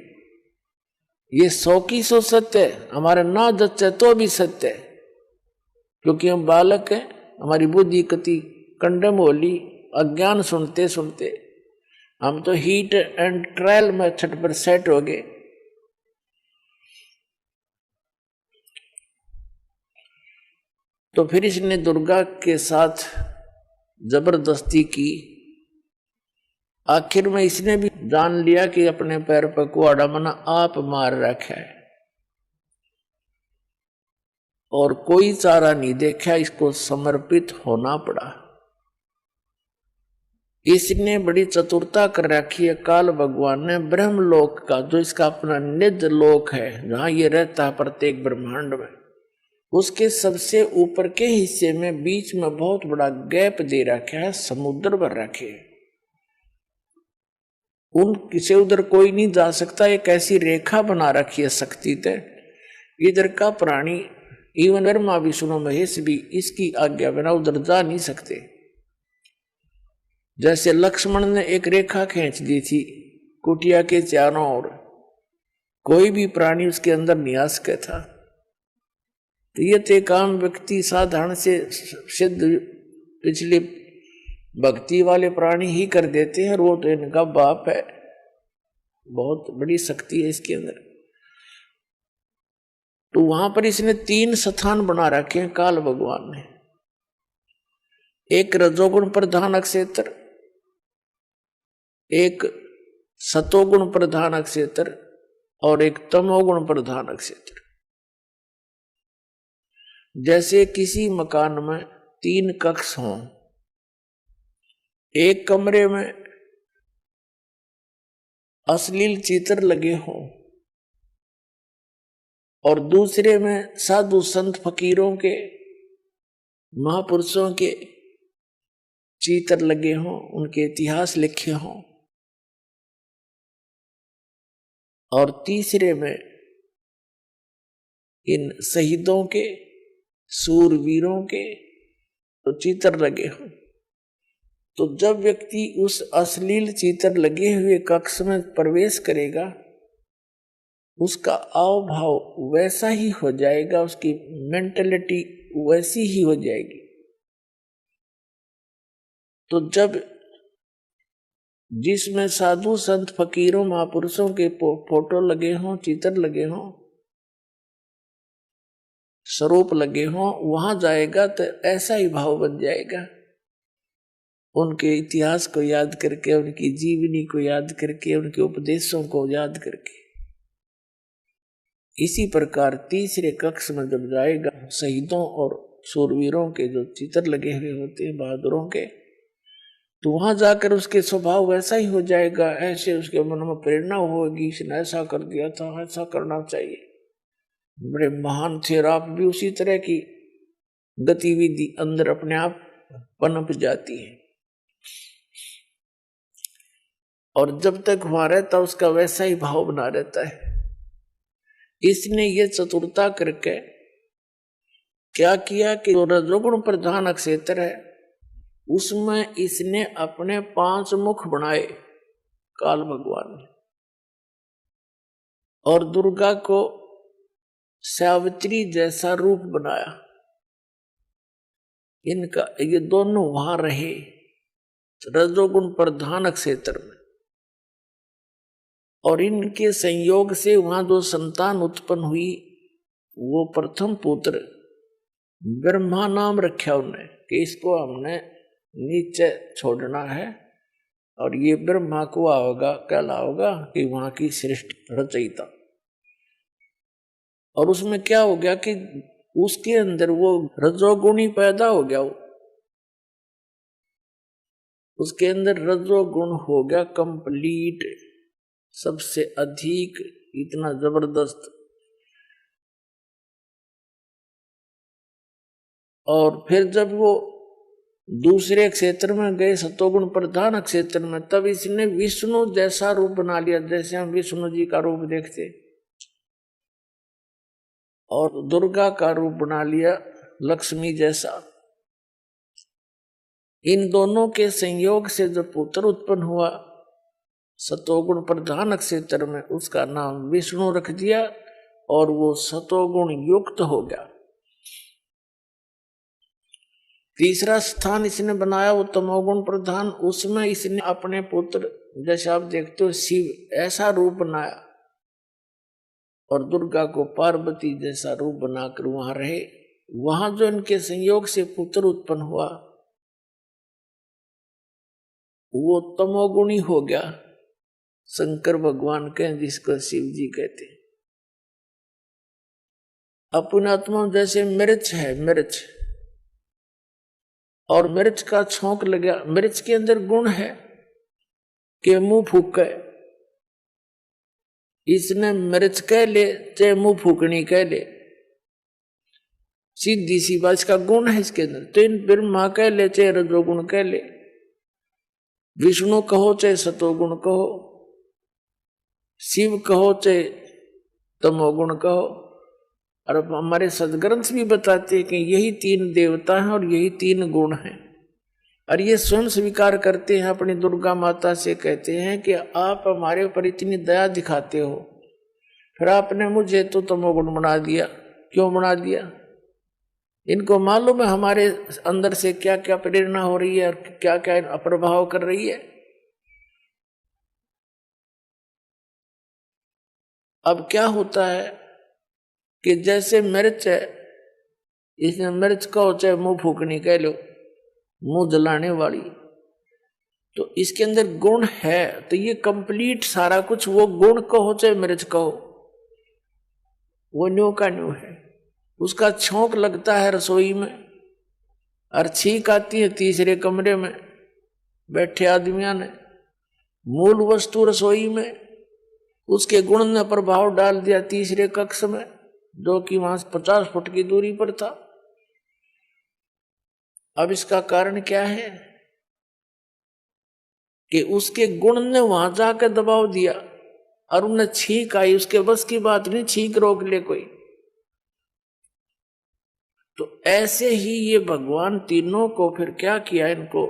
ये 100 की 100 सत्य है, हमारे ना जच्चे तो भी सत्य है, क्योंकि हम बालक हैं, हमारी बुद्धि कति कंडम होली, अज्ञान सुनते सुनते हम तो हीट एंड ट्रायल मेथड पर सेट हो गए। तो फिर इसने दुर्गा के साथ जबरदस्ती की। आखिर में इसने भी जान लिया कि अपने पैर पर कुआड़ा मना आप मार रखा है और कोई चारा नहीं देखा, इसको समर्पित होना पड़ा। इसने बड़ी चतुरता कर रखी है। काल भगवान ने ब्रह्मलोक का, जो इसका अपना निज लोक है, जहां ये रहता है प्रत्येक ब्रह्मांड में, उसके सबसे ऊपर के हिस्से में बीच में बहुत बड़ा गैप दे रखा है, समुद्र भर रखे है। उन किसे उधर कोई नहीं जा सकता, एक ऐसी रेखा बना रखी है शक्ति तय। इधर का प्राणी, इवन ब्रह्मा विष्णु महेश भी इसकी आज्ञा बिना उधर जा नहीं सकते। जैसे लक्ष्मण ने एक रेखा खींच दी थी कुटिया के चारों ओर, कोई भी प्राणी उसके अंदर नहीं आ सका था। तो ये ते काम व्यक्ति साधारण से सिद्ध पिछले भक्ति वाले प्राणी ही कर देते हैं, और वो तो इनका बाप है। बहुत बड़ी शक्ति है इसके अंदर। तो वहां पर इसने 3 स्थान बना रखे हैं काल भगवान ने। एक रजोगुण प्रधान अक्षेत्र, एक सतोगुण प्रधान अक्षेत्र और एक तमोगुण प्रधान अक्षेत्र। जैसे किसी मकान में 3 कक्ष हों, एक कमरे में अश्लील चित्र लगे हों और दूसरे में साधु संत फकीरों के, महापुरुषों के चित्र लगे हों, उनके इतिहास लिखे हों, और तीसरे में इन शहीदों के, सूरवीरों के तो चित्र लगे हों। तो जब व्यक्ति उस अश्लील चित्र लगे हुए कक्ष में प्रवेश करेगा, उसका आव भाव वैसा ही हो जाएगा, उसकी मेंटलिटी वैसी ही हो जाएगी। तो जब जिसमें साधु संत फकीरों महापुरुषों के फोटो लगे हों, चित्र लगे हों, स्वरूप लगे हों, वहां जाएगा तो ऐसा ही भाव बन जाएगा। उनके इतिहास को याद करके, उनकी जीवनी को याद करके, उनके उपदेशों को याद करके। इसी प्रकार तीसरे कक्ष में जब जाएगा, शहीदों और शूरवीरों के जो चित्र लगे हुए होते हैं, बहादुरों के, तो वहां जाकर उसके स्वभाव वैसा ही हो जाएगा। ऐसे उसके मन में प्रेरणा होगी, इसने ऐसा कर दिया था, ऐसा करना चाहिए, बड़े महान थे। और आप भी उसी तरह की गतिविधि अंदर अपने आप पनप जाती है। और जब तक वहां रहता उसका वैसा ही भाव बना रहता है। इसने ये चतुरता करके क्या किया कि जो रजोगुण प्रधान क्षेत्र है, उसमें इसने अपने 5 मुख बनाए काल भगवान ने। और दुर्गा को सावित्री जैसा रूप बनाया। इनका ये दोनों वहां रहे रजोगुण प्रधान क्षेत्र में, और इनके संयोग से वहां जो संतान उत्पन्न हुई वो प्रथम पुत्र ब्रह्मा नाम रखा उन्हें कि इसको हमने नीचे छोड़ना है, और ये ब्रह्मा को आओगा कहलाओगा कि वहां की सृष्टि रचयिता। और उसमें क्या हो गया कि उसके अंदर वो रजोगुणी पैदा हो गया, उसके अंदर रजोगुण हो गया कंप्लीट, सबसे अधिक, इतना जबरदस्त। और फिर जब वो दूसरे क्षेत्र में गए सतोगुण प्रधान क्षेत्र में, तब इसने विष्णु जैसा रूप बना लिया, जैसे हम विष्णु जी का रूप देखते, और दुर्गा का रूप बना लिया लक्ष्मी जैसा। इन दोनों के संयोग से जो पुत्र उत्पन्न हुआ सतोगुण प्रधान क्षेत्र में, उसका नाम विष्णु रख दिया, और वो सतोगुण युक्त हो गया। तीसरा स्थान इसने बनाया वो तमोगुण प्रधान, उसमें इसने अपने पुत्र, जैसे आप देखते हो शिव ऐसा रूप बनाया, और दुर्गा को पार्वती जैसा रूप बनाकर वहां रहे। वहां जो इनके संयोग से पुत्र उत्पन्न हुआ वो तमोगुणी हो गया, शंकर भगवान के, जिसको शिव जी कहते। अपनात्मा जैसे मिर्च है, मिर्च, और मिर्च का छौंक लगा, मिर्च के अंदर गुण है कि मुंह फूके, इसने मिर्च कह ले चाहे मुंह फूकनी कह ले, सीधी सी बात, इसका गुण है इसके अंदर। तो इन ब्रह्मा कह ले चाहे रजोगुण कह ले, विष्णु कहो चाहे सतोगुण कहो, शिव कहो चाहे तमोगुण कहो। और हमारे सदग्रंथ भी बताते हैं कि यही तीन देवता हैं और यही तीन गुण हैं, और ये स्वयं स्वीकार करते हैं, अपनी दुर्गा माता से कहते हैं कि आप हमारे ऊपर इतनी दया दिखाते हो, फिर आपने मुझे तो तमोगुण बना दिया, क्यों बना दिया? इनको मालूम है हमारे अंदर से क्या क्या प्रेरणा हो रही है और क्या क्या प्रभाव कर रही है। अब क्या होता है कि जैसे मिर्च है, इसने मिर्च कहो चाहे मुंह फूकनी कह लो, मुंह जलाने वाली, तो इसके अंदर गुण है, तो ये कंप्लीट सारा कुछ, वो गुण कहो चाहे मिर्च कहो, वो न्यू का न्यू है। उसका छौंक लगता है रसोई में, और छींक आती है तीसरे कमरे में बैठे आदमियों ने, मूल वस्तु रसोई में, उसके गुण ने प्रभाव डाल दिया तीसरे कक्ष में, जो कि वहां 50 फुट की दूरी पर था। अब इसका कारण क्या है कि उसके गुण ने वहां जाकर दबाव दिया, और उन्हें छींक आई, उसके बस की बात नहीं छींक रोक ले कोई। तो ऐसे ही ये भगवान तीनों को फिर क्या किया, इनको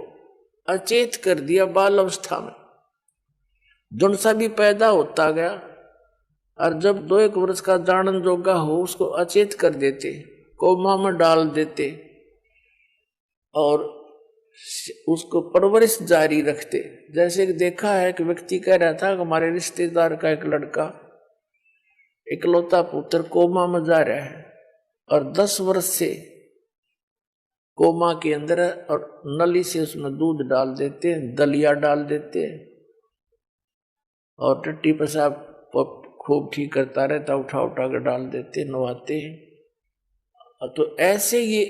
अचेत कर दिया बाल अवस्था में, जुनसा भी पैदा होता गया, और जब 2-1 वर्ष का जानन जोगा हो उसको अचेत कर देते, कोमा में डाल देते, और उसको परवरिश जारी रखते। जैसे देखा है कि व्यक्ति कह रहा था कि हमारे रिश्तेदार का एक लड़का इकलौता पुत्र कोमा में जा रहा है, और 10 वर्ष से कोमा के अंदर है, और नली से उसमें दूध डाल देते हैं, दलिया डाल देते हैं, और टट्टी पेशाब खूब ठीक करता रहता, उठा उठा कर डाल देते, नवाते हैं। तो ऐसे ये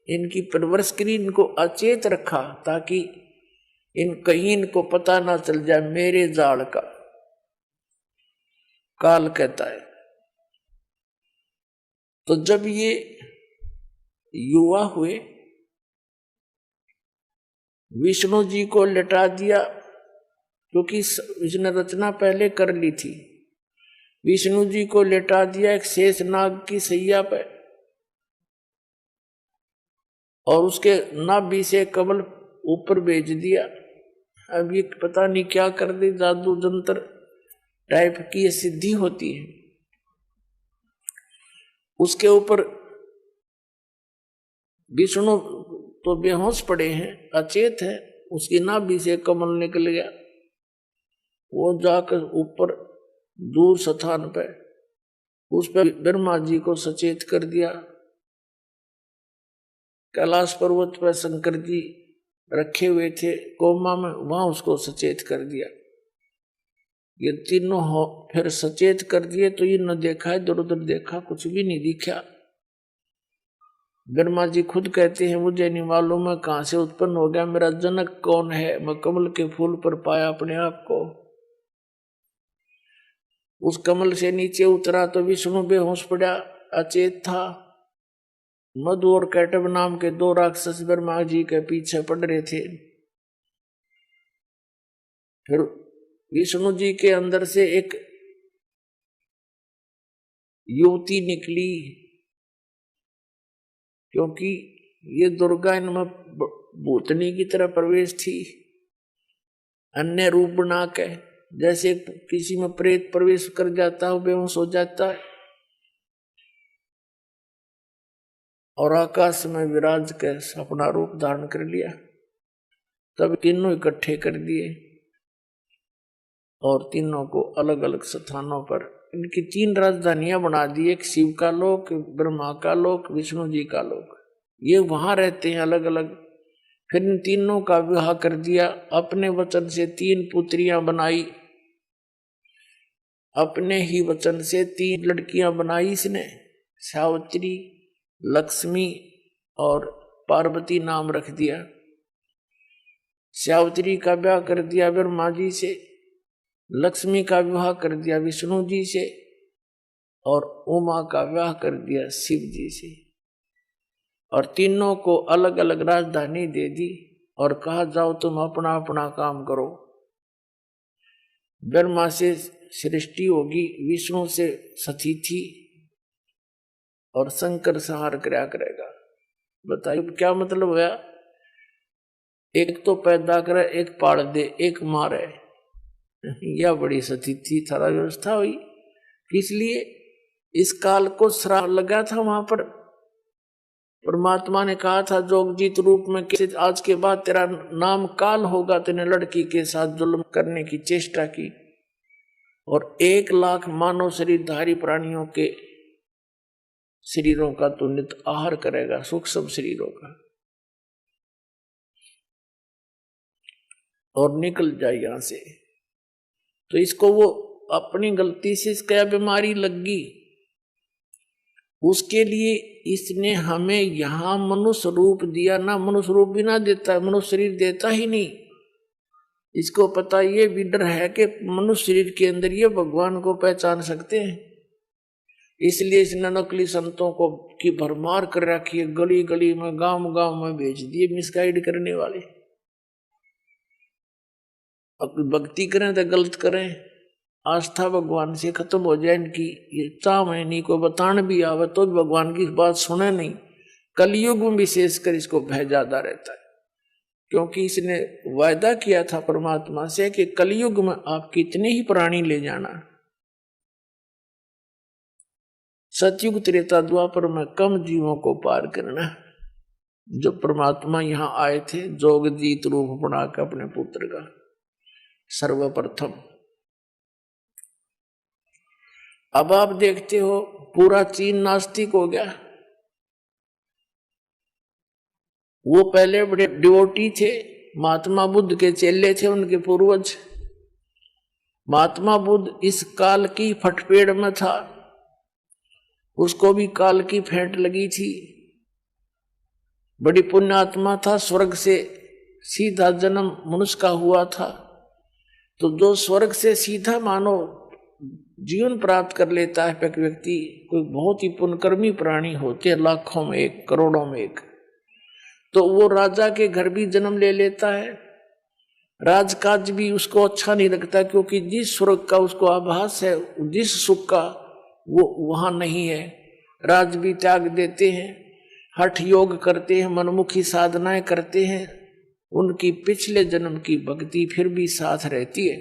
इनकी परवरिश करी, इनको अचेत रखा, ताकि कहीं इनको पता ना चल जाए मेरे जाल का। काल कहता है। तो जब ये युवा हुए, विष्णु जी को लिटा दिया, क्योंकि इसने रचना पहले कर ली थी। विष्णु जी को लिटा दिया एक शेष नाग की सैया पे, और उसके नाभि से कमल ऊपर भेज दिया। अब ये पता नहीं क्या कर दे, जादू जंतर, टाइप की ये सिद्धि होती है। उसके ऊपर विष्णु तो बेहोश पड़े हैं, अचेत है, उसकी नाभि से कमल निकल गया, वो जाकर ऊपर दूर स्थान पे उस पर ब्रह्मा जी को सचेत कर दिया। कैलाश पर्वत पर शंकर जी रखे हुए थे कोमा में, वहां उसको सचेत कर दिया। ये तीनों हो फिर सचेत कर दिए तो ये न देखा, इधर उधर देखा, कुछ भी नहीं दिखा। ब्रह्मा जी खुद कहते हैं मुझे नहीं मालूम मैं कहां से उत्पन्न हो गया, मेरा जनक कौन है, मैं कमल के फूल पर पाया अपने आप को। उस कमल से नीचे उतरा तो विष्णु बेहोश पड़ा, अचेत था। मधु और कैटब नाम के दो राक्षस ब्रह्मा जी के पीछे पड़ रहे थे। फिर विष्णु जी के अंदर से एक युवती निकली, क्योंकि ये दुर्गा इनमें भूतनी की तरह प्रवेश थी, अन्य रूप बना के, जैसे किसी में प्रेत प्रवेश कर जाता है, बेहोश हो जाता है, और आकाश में विराज के अपना रूप धारण कर लिया। तब तीनों इकट्ठे कर दिए और तीनों को अलग अलग स्थानों पर इनकी 3 राजधानियां बना दी, एक शिव का लोक, ब्रह्मा का लोक, विष्णु जी का लोक। ये वहां रहते हैं अलग अलग। फिर इन तीनों का विवाह कर दिया, अपने वचन से 3 पुत्रियां बनाई, अपने ही वचन से 3 लड़कियां बनाई इसने, सावित्री, लक्ष्मी और पार्वती नाम रख दिया। सावित्री का विवाह कर दिया ब्रह्मा जी से, लक्ष्मी का विवाह कर दिया विष्णु जी से, और उमा का विवाह कर दिया शिव जी से। और तीनों को अलग अलग राजधानी दे दी और कहा जाओ तुम अपना अपना काम करो। ब्रह्मा से सृष्टि होगी, विष्णु से सतिथि, और शंकर संहार क्या करेगा। बताइए क्या मतलब हुआ? एक तो पैदा करे, एक पाड़ दे, एक मारे, यह बड़ी सतिथि थारा व्यवस्था हुई। किस लिए? इस काल को श्राप लगा था वहां पर। परमात्मा ने कहा था जोगजीत रूप में कि आज के बाद तेरा नाम काल होगा, तेने लड़की के साथ जुल्म करने की चेष्टा की, और 1 लाख मानव शरीरधारी प्राणियों के शरीरों का तो नित आहार करेगा, सूक्ष्म शरीरों का, और निकल जाए यहां से। तो इसको वो अपनी गलती से क्या बीमारी लगी, उसके लिए इसने हमें यहां मनुष्य रूप दिया ना। मनुष्य रूप भी ना देता, मनुष्य शरीर देता ही नहीं। इसको पता ये भी डर है कि मनुष्य शरीर के अंदर ये भगवान को पहचान सकते हैं, इसलिए इसने नकली संतों को की भरमार कर रखी है, गली गली में, गांव गांव में भेज दिए मिसगाइड करने वाले। अब भक्ति करें तो गलत करें, आस्था भगवान से खत्म हो जाए इनकी। ये चाहे नहीं को बताने भी आवे तो भी भगवान की बात सुने नहीं। कलयुग में विशेषकर इसको भय ज्यादा रहता है, क्योंकि इसने वायदा किया था परमात्मा से कि कलयुग में आप कितने ही प्राणी ले जाना, सतयुग त्रेता द्वापर में कम जीवों को पार करना। जब परमात्मा यहां आए थे जोगजीत रूप बनाकर अपने पुत्र का सर्वप्रथम। अब आप देखते हो पूरा चीन नास्तिक हो गया। वो पहले बड़े डिवोटी थे, महात्मा बुद्ध के चेले थे उनके पूर्वज। महात्मा बुद्ध इस काल की फटपेड़ में था, उसको भी काल की फेंट लगी थी। बड़ी पुण्यात्मा था, स्वर्ग से सीधा जन्म मनुष्य का हुआ था। तो जो स्वर्ग से सीधा मानो जीवन प्राप्त कर लेता है व्यक्ति, कोई बहुत ही पुण्यकर्मी प्राणी होते हैं, लाखों में एक, करोड़ों में एक, तो वो राजा के घर भी जन्म ले लेता है। राजकाज भी उसको अच्छा नहीं लगता, क्योंकि जिस स्वर्ग का उसको आभास है, जिस सुख का, वो वहां नहीं है। राज भी त्याग देते हैं, हठ योग करते हैं, मनमुखी साधनाएं करते हैं, उनकी पिछले जन्म की भक्ति फिर भी साथ रहती है।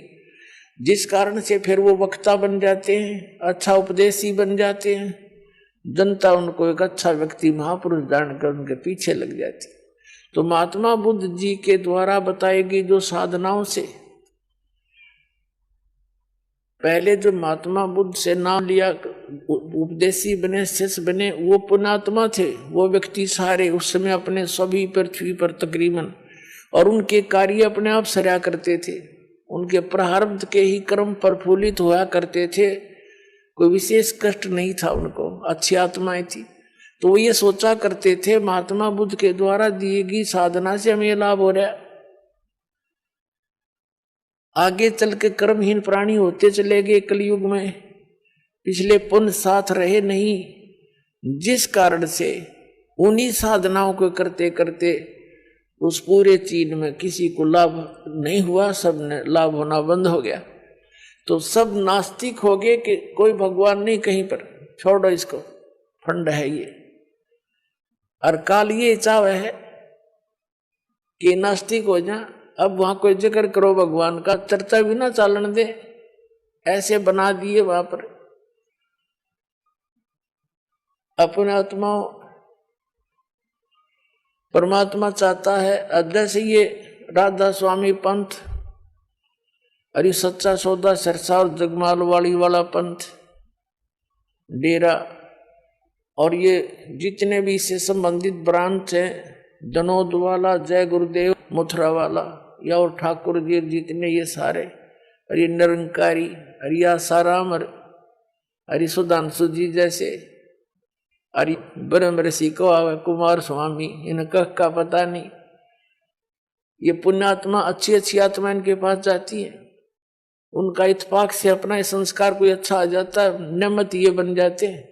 जिस कारण से फिर वो वक्ता बन जाते हैं, अच्छा उपदेशी बन जाते हैं। जनता उनको एक अच्छा व्यक्ति महापुरुष जानकर उनके पीछे लग जाती। तो महात्मा बुद्ध जी के द्वारा बताई गई जो साधनाओं से, पहले जो महात्मा बुद्ध से नाम लिया, उपदेशी बने, शिष्य बने, वो पुण्यात्मा थे। वो व्यक्ति सारे उस समय अपने सभी पृथ्वी पर तकरीबन, और उनके कार्य अपने आप सरा करते थे। उनके प्रारब्ध के ही कर्म प्रफुल्लित हुआ करते थे, कोई विशेष कष्ट नहीं था उनको, अच्छी आत्माएं थी। तो वो ये सोचा करते थे महात्मा बुद्ध के द्वारा दिए गई साधना से हमें लाभ हो रहा है, आगे चल के कर्महीन प्राणी होते चले गए कलयुग में, पिछले पुण्य साथ रहे नहीं, जिस कारण से उन्हीं साधनाओं को करते करते उस पूरे चीन में किसी को लाभ नहीं हुआ, सब ने लाभ होना बंद हो गया। तो सब नास्तिक हो गए कि कोई भगवान नहीं कहीं पर, छोड़ो इसको, फंड है ये। और काल ये चाव है कि नास्तिक हो जा, अब वहां कोई जिक्र करो भगवान का, चर्चा भी ना चालन दे, ऐसे बना दिए वहां पर अपने आत्माओं। परमात्मा चाहता है जैसे ये राधा स्वामी पंथ, अरे सच्चा सौदा सरसा और जगमाल वाली वाला पंथ, डेरा, और ये जितने भी इससे संबंधित ब्रांच हैं, जनोद वाला, जय गुरुदेव, मथुरा वाला, या और ठाकुर जी जितने ये सारे, अरे निरंकारी, अरे आसाराम, अरे सुधांशु जी जैसे, अरे ब्रह्म ऋषि को आवे कुमार स्वामी, इनका का पता नहीं। ये पुण्यात्मा अच्छी अच्छी आत्मा इनके पास जाती है, उनका इत्तेफाक से अपना संस्कार कोई अच्छा आ जाता है, नियमित ये बन जाते हैं।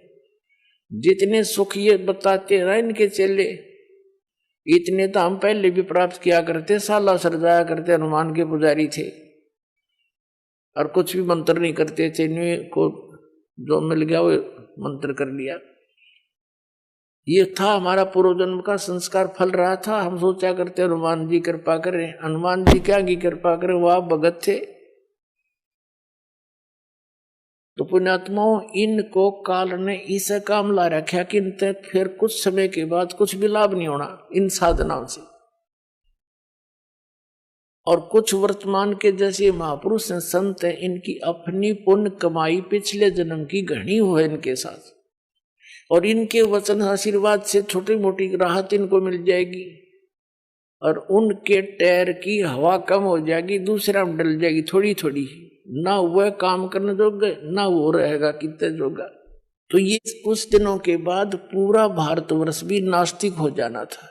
जितने सुख ये बताते हैं इनके चेले, इतने तो हम पहले भी प्राप्त किया करते, साला सरजाया करते, हनुमान के पुजारी थे और कुछ भी मंत्र नहीं करते थे, इन्हें को जो मिल गया वो मंत्र कर लिया। ये था हमारा पूर्व जन्म का संस्कार फल रहा था। हम सोचा करते हनुमान जी कृपा करें, हनुमान जी क्या की कृपा करें, वो आप भगत थे। तो पुण्यात्माओं, इनको काल ने इस काम ला रखा कि इनते फिर कुछ समय के बाद कुछ भी लाभ नहीं होना इन साधनाओं से। और कुछ वर्तमान के जैसे महापुरुष हैं, संत हैं, इनकी अपनी पुण्य कमाई पिछले जन्म की घनी हुई इनके साथ, और इनके वचन आशीर्वाद से छोटी मोटी राहत इनको मिल जाएगी, और उनके टैर की हवा कम हो जाएगी, दूसरा में डल जाएगी थोड़ी थोड़ी, ना वह काम करने जोगे ना वो रहेगा कितने जोगा। तो ये कुछ दिनों के बाद पूरा भारतवर्ष भी नास्तिक हो जाना था,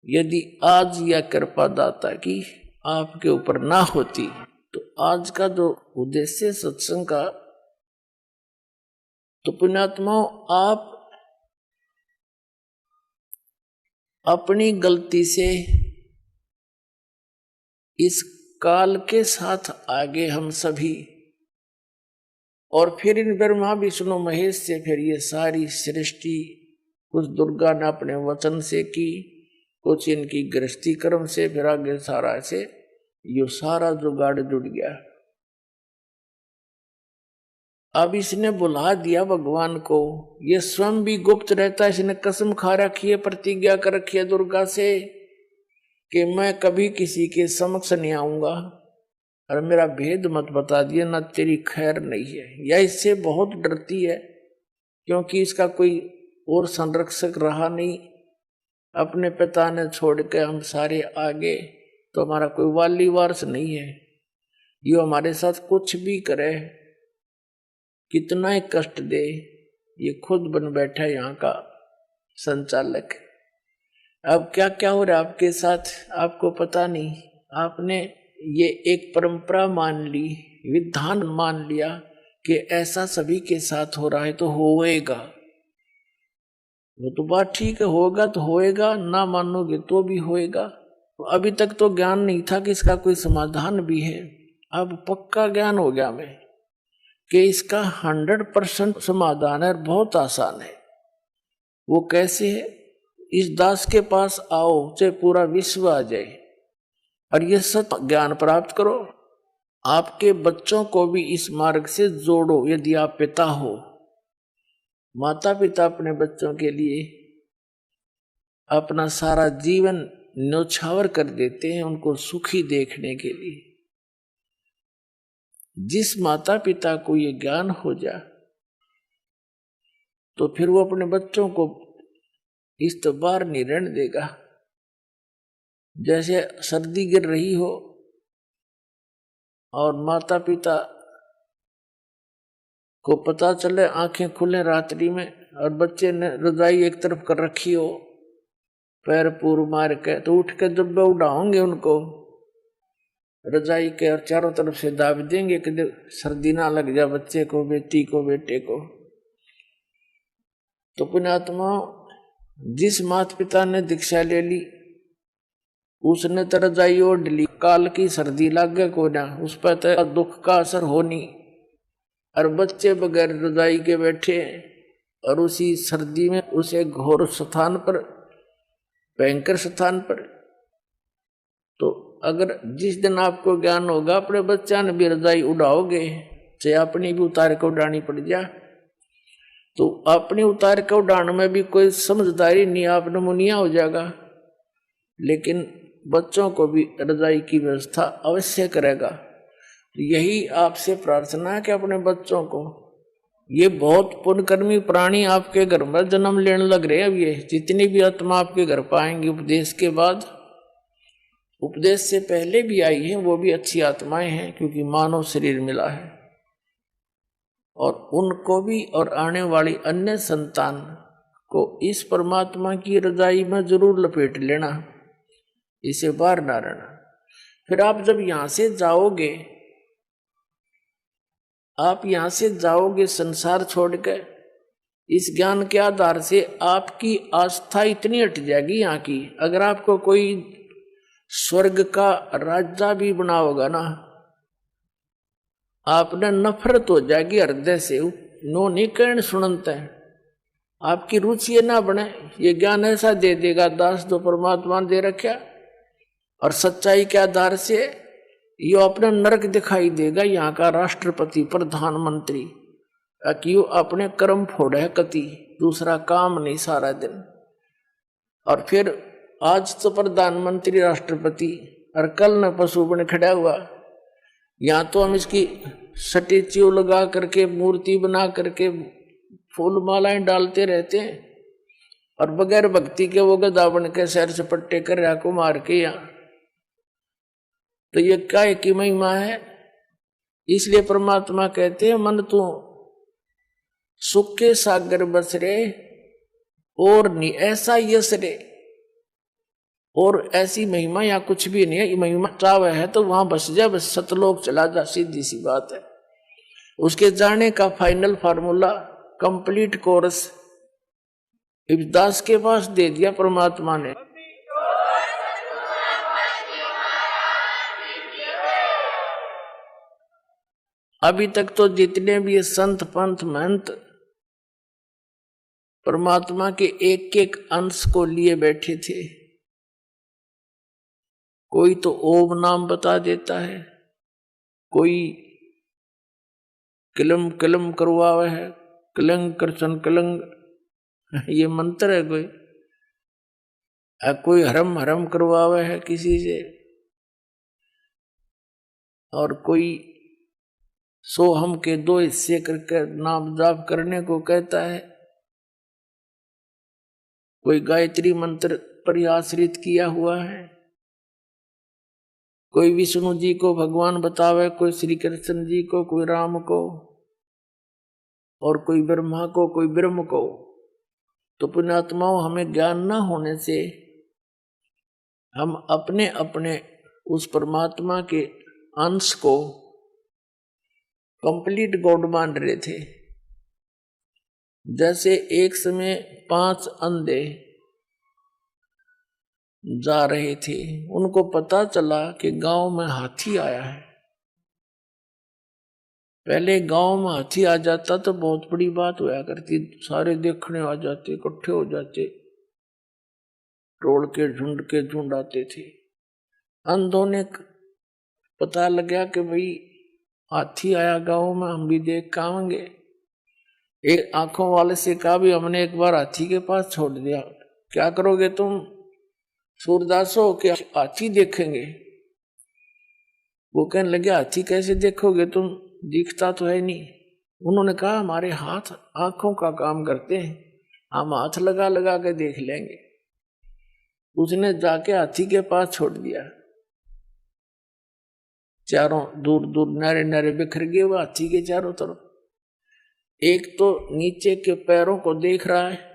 यदि आज यह कृपा दाता की आपके ऊपर ना होती। तो आज का जो उद्देश्य सत्संग का, तो पुण्यात्माओं, आप अपनी गलती से इस काल के साथ आगे हम सभी, और फिर इन ब्रह्मा विष्णु महेश से फिर ये सारी सृष्टि, कुछ दुर्गा ने अपने वचन से की, कुछ इनकी गृहस्थी कर्म से, फिर आगे सारा ऐसे ये सारा जुगाड़ जुड़ गया। अब इसने बुला दिया भगवान को, ये स्वयं भी गुप्त रहता है, इसने कसम खा रखी है, प्रतिज्ञा कर रखी है दुर्गा से कि मैं कभी किसी के समक्ष नहीं आऊंगा और मेरा भेद मत बता दिए, ना तेरी खैर नहीं है। यह इससे बहुत डरती है क्योंकि इसका कोई और संरक्षक रहा नहीं, अपने पिता ने छोड़ के हम सारे आगे, तो हमारा कोई वाली वारस नहीं है। ये हमारे साथ कुछ भी करे, कितना ही कष्ट दे, ये खुद बन बैठा है यहाँ का संचालक। अब क्या क्या हो रहा है आपके साथ आपको पता नहीं, आपने ये एक परंपरा मान ली, विधान मान लिया कि ऐसा सभी के साथ हो रहा है तो होएगा। वो तो बात ठीक है, होगा तो होएगा, ना मानोगे तो भी होएगा। अभी तक तो ज्ञान नहीं था कि इसका कोई समाधान भी है, अब पक्का ज्ञान हो गया हमें कि इसका 100% समाधान है, बहुत आसान है। वो कैसे है? इस दास के पास आओ, चाहे पूरा विश्व आ जाए और ये सत्य ज्ञान प्राप्त करो, आपके बच्चों को भी इस मार्ग से जोड़ो। यदि आप पिता हो, माता पिता अपने बच्चों के लिए अपना सारा जीवन न्योछावर कर देते हैं उनको सुखी देखने के लिए। जिस माता पिता को ये ज्ञान हो जा तो फिर वो अपने बच्चों को इस तो बार नहीं रहने देगा। जैसे सर्दी गिर रही हो और माता पिता को पता चले, आंखें खुले रात्रि में और बच्चे ने रजाई एक तरफ कर रखी हो पैर पूर मार के, तो उठ के जब उड़ाओगे उनको रजाई के और चारों तरफ से दाब देंगे कि सर्दी ना लग जाए बच्चे को, बेटी को, बेटे को। तो पुण्यात्मा, जिस माता पिता ने दीक्षा ले ली उसने तो रजाई ओढ़ ली, काल की सर्दी लग गया को ना, उस पर तो दुख का असर हो नहीं। और बच्चे बगैर रजाई के बैठे और उसी सर्दी में उसे घोर स्थान पर, भयंकर स्थान पर। तो अगर जिस दिन आपको ज्ञान होगा अपने बच्चा ने भी रजाई उड़ाओगे, चाहे अपनी भी उतार के उड़ानी पड़ जा, तो अपनी उतार के उड़ाने में भी कोई समझदारी नहीं, आप नमूनिया हो जाएगा। लेकिन बच्चों को भी रजाई की व्यवस्था अवश्य करेगा। तो यही आपसे प्रार्थना है कि अपने बच्चों को, ये बहुत पुण्यकर्मी प्राणी आपके घर में जन्म लेने लग रहे हैं। अब ये जितनी भी आत्मा आपके घर पाएंगी उपदेश के बाद, उपदेश से पहले भी आई है, वो भी अच्छी आत्माएं हैं क्योंकि मानव शरीर मिला है। और उनको भी और आने वाली अन्य संतान को इस परमात्मा की रजाई में जरूर लपेट लेना, इसे बाहर ना रहना। फिर आप जब यहां से जाओगे, आप यहां से जाओगे संसार छोड़कर, इस ज्ञान के आधार से आपकी आस्था इतनी हट जाएगी यहाँ की। अगर आपको कोई स्वर्ग का राजा भी बना होगा ना, आपने नफरत हो जाएगी हृदय से, नो नहीं कहने सुनते हैं। आपकी रुचि ना बने, ये ज्ञान ऐसा दे देगा दास जो परमात्मा ने दे रखा, और सच्चाई के आधार से यो अपना नरक दिखाई देगा यहाँ का राष्ट्रपति प्रधानमंत्री, कि यो अपने कर्म फोड़ है कति, दूसरा काम नहीं सारा दिन। और फिर आज तो प्रधानमंत्री राष्ट्रपति और कल न पशु बन खड़ा हुआ। यहाँ तो हम इसकी स्टैच्यू लगा करके, मूर्ति बना करके फूल मालाएं डालते रहते हैं, और बगैर भक्ति के वो गधा बन के सैर सपट्टे कर रहा को मार के यहाँ। तो ये काय की महिमा है। इसलिए परमात्मा कहते हैं, मन तू सुख के सागर बस रे और नहीं ऐसा यश रे। और ऐसी महिमा या कुछ भी नहीं है। महिमा चाव है तो वहां बस जा, बस सतलोक चला जा, सीधी सी बात है। उसके जाने का फाइनल फार्मूला, कंप्लीट कोर्स दास के पास दे दिया परमात्मा ने। अभी तक तो जितने भी संत पंथ महंत परमात्मा के एक एक अंश को लिए बैठे थे, कोई तो ओम नाम बता देता है, कोई किलम किलम करवावे है, कलंग करसन कलंग ये मंत्र है, कोई हरम हरम करवावे है किसी से, और कोई सोहम के 2 हिस्से करके नाम जाप करने को कहता है, कोई गायत्री मंत्र पर आश्रित किया हुआ है, कोई विष्णु जी को भगवान बतावे, कोई श्री कृष्ण जी को, कोई राम को, और कोई ब्रह्मा को, कोई ब्रह्म को। तो पुण्यात्माओं, हमें ज्ञान न होने से हम अपने अपने उस परमात्मा के अंश को कंप्लीट गॉड मान रहे थे। जैसे एक समय 5 अंधे जा रहे थे, उनको पता चला कि गांव में हाथी आया है। पहले गांव में हाथी आ जाता तो बहुत बड़ी बात हुआ करती, सारे देखने आ जाते, इकट्ठे हो जाते, टोल के झुंड के झुंड आते थे। अंधों ने पता लगा कि भाई हाथी आया गाँव में, हम भी देख के आएंगे। एक आंखों वाले से कहा भी हमने एक बार हाथी के पास छोड़ दिया, क्या करोगे तुम सूरदास हो, क्या हाथी देखेंगे? वो कहने लगे हाथी कैसे देखोगे तुम, दिखता तो है नहीं। उन्होंने कहा हमारे हाथ आंखों का काम करते हैं, हम हाथ लगा लगा के देख लेंगे। उसने जाके हाथी के पास छोड़ दिया, चारों दूर दूर नारे नारे बिखर गए वो हाथी के चारों तरफ। एक तो नीचे के पैरों को देख रहा है,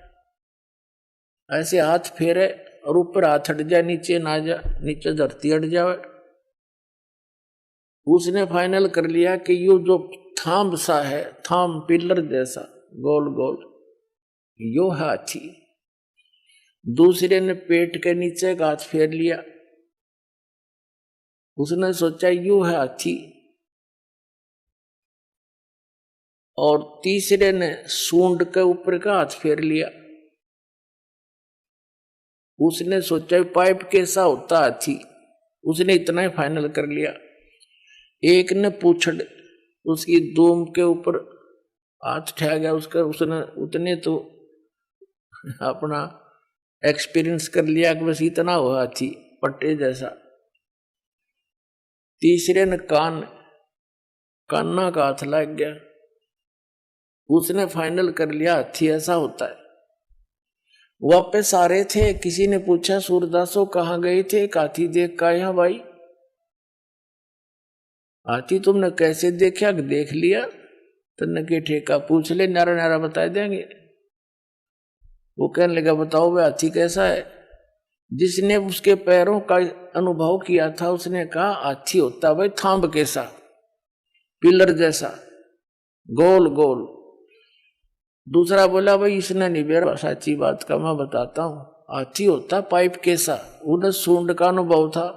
ऐसे हाथ फेरे और ऊपर हाथ हट जाए, नीचे ना जा, नीचे धरती हट जाए। उसने फाइनल कर लिया कि यो जो थाम सा है, थाम पिलर जैसा गोल गोल, यो है हाथी। दूसरे ने पेट के नीचे का हाथ फेर लिया, उसने सोचा यो है हाथी। और तीसरे ने सूंड के ऊपर का हाथ फेर लिया, उसने सोचा पाइप कैसा होता हाथी, उसने इतना ही फाइनल कर लिया। एक ने पूछड़ उसकी दूम के ऊपर हाथ ठा गया उसका, उसने उतने तो अपना एक्सपीरियंस कर लिया कि बस इतना हुआ हाथी पट्टे जैसा। तीसरे ने कान्ना का हाथ लग गया, उसने फाइनल कर लिया हाथी ऐसा होता है। वापस आ रहे थे, किसी ने पूछा सूरदासो कहाँ गए थे, हाथी देख का यहाँ भाई। हाथी तुमने कैसे देखा? देख लिया तन्ने के ठेका, पूछ ले नारा नारा बता देंगे। वो कहने लगा बताओ वे हाथी कैसा है? जिसने उसके पैरों का अनुभव किया था उसने कहा हाथी होता भाई थांब कैसा, पिलर जैसा गोल गोल। दूसरा बोला भाई इसने नहीं बेरा सच्ची बात का, मैं बताता हूं, हाथी होता पाइप कैसा, उन्हें सूंड का अनुभव था।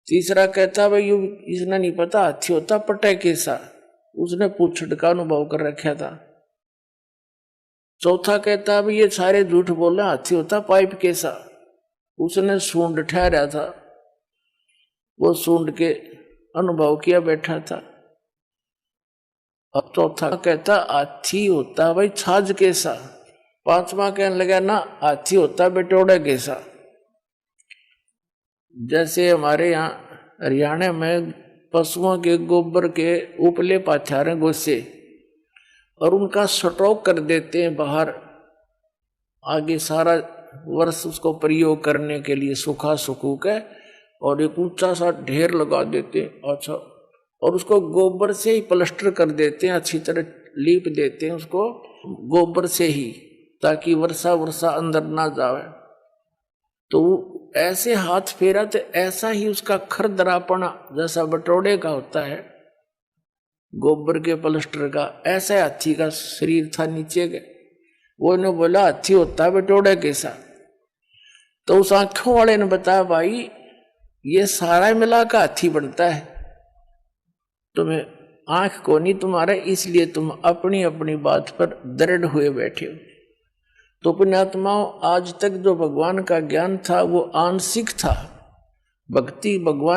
तीसरा कहता भाई इसने नहीं पता हाथी होता पटे कैसा, उसने पूछड़ का अनुभव कर रखा था। चौथा कहता भाई ये सारे झूठ बोले, हाथी होता पाइप कैसा, उसने सूंड ठहरा था, वो सूंड के अनुभव किया बैठा था। अब चौथा कहता हाथी होता भाई छाछ कैसा। पांचवा कहने लगा ना हाथी होता बेटोड़े कैसा। जैसे हमारे यहाँ हरियाणा में पशुओं के गोबर के उपले पाथारे गोसे और उनका स्टॉक कर देते हैं बाहर, आगे सारा वर्ष उसको प्रयोग करने के लिए सूखा सुखू के, और एक ऊंचा सा ढेर लगा देते हैं। अच्छा, और उसको गोबर से ही प्लास्टर कर देते हैं, अच्छी तरह लीप देते हैं उसको गोबर से ही, ताकि वर्षा अंदर ना जावे। तो ऐसे हाथ फेरा तो ऐसा ही उसका खरदरापना जैसा बटोड़े का होता है गोबर के प्लास्टर का, ऐसा हाथी का शरीर था नीचे के। वो ने बोला हाथी होता है बटोड़े कैसा। तो उस आंखों वाले ने बताया भाई ये सारा मिला का हाथी बनता है, तुम्हें आंख को नहीं तुम्हारा, इसलिए तुम अपनी अपनी बात पर दृढ़ हुए बैठे हो। तो पुण्यात्माओं आज तक जो भगवान का ज्ञान था वो आंशिक था, भक्ति भगवान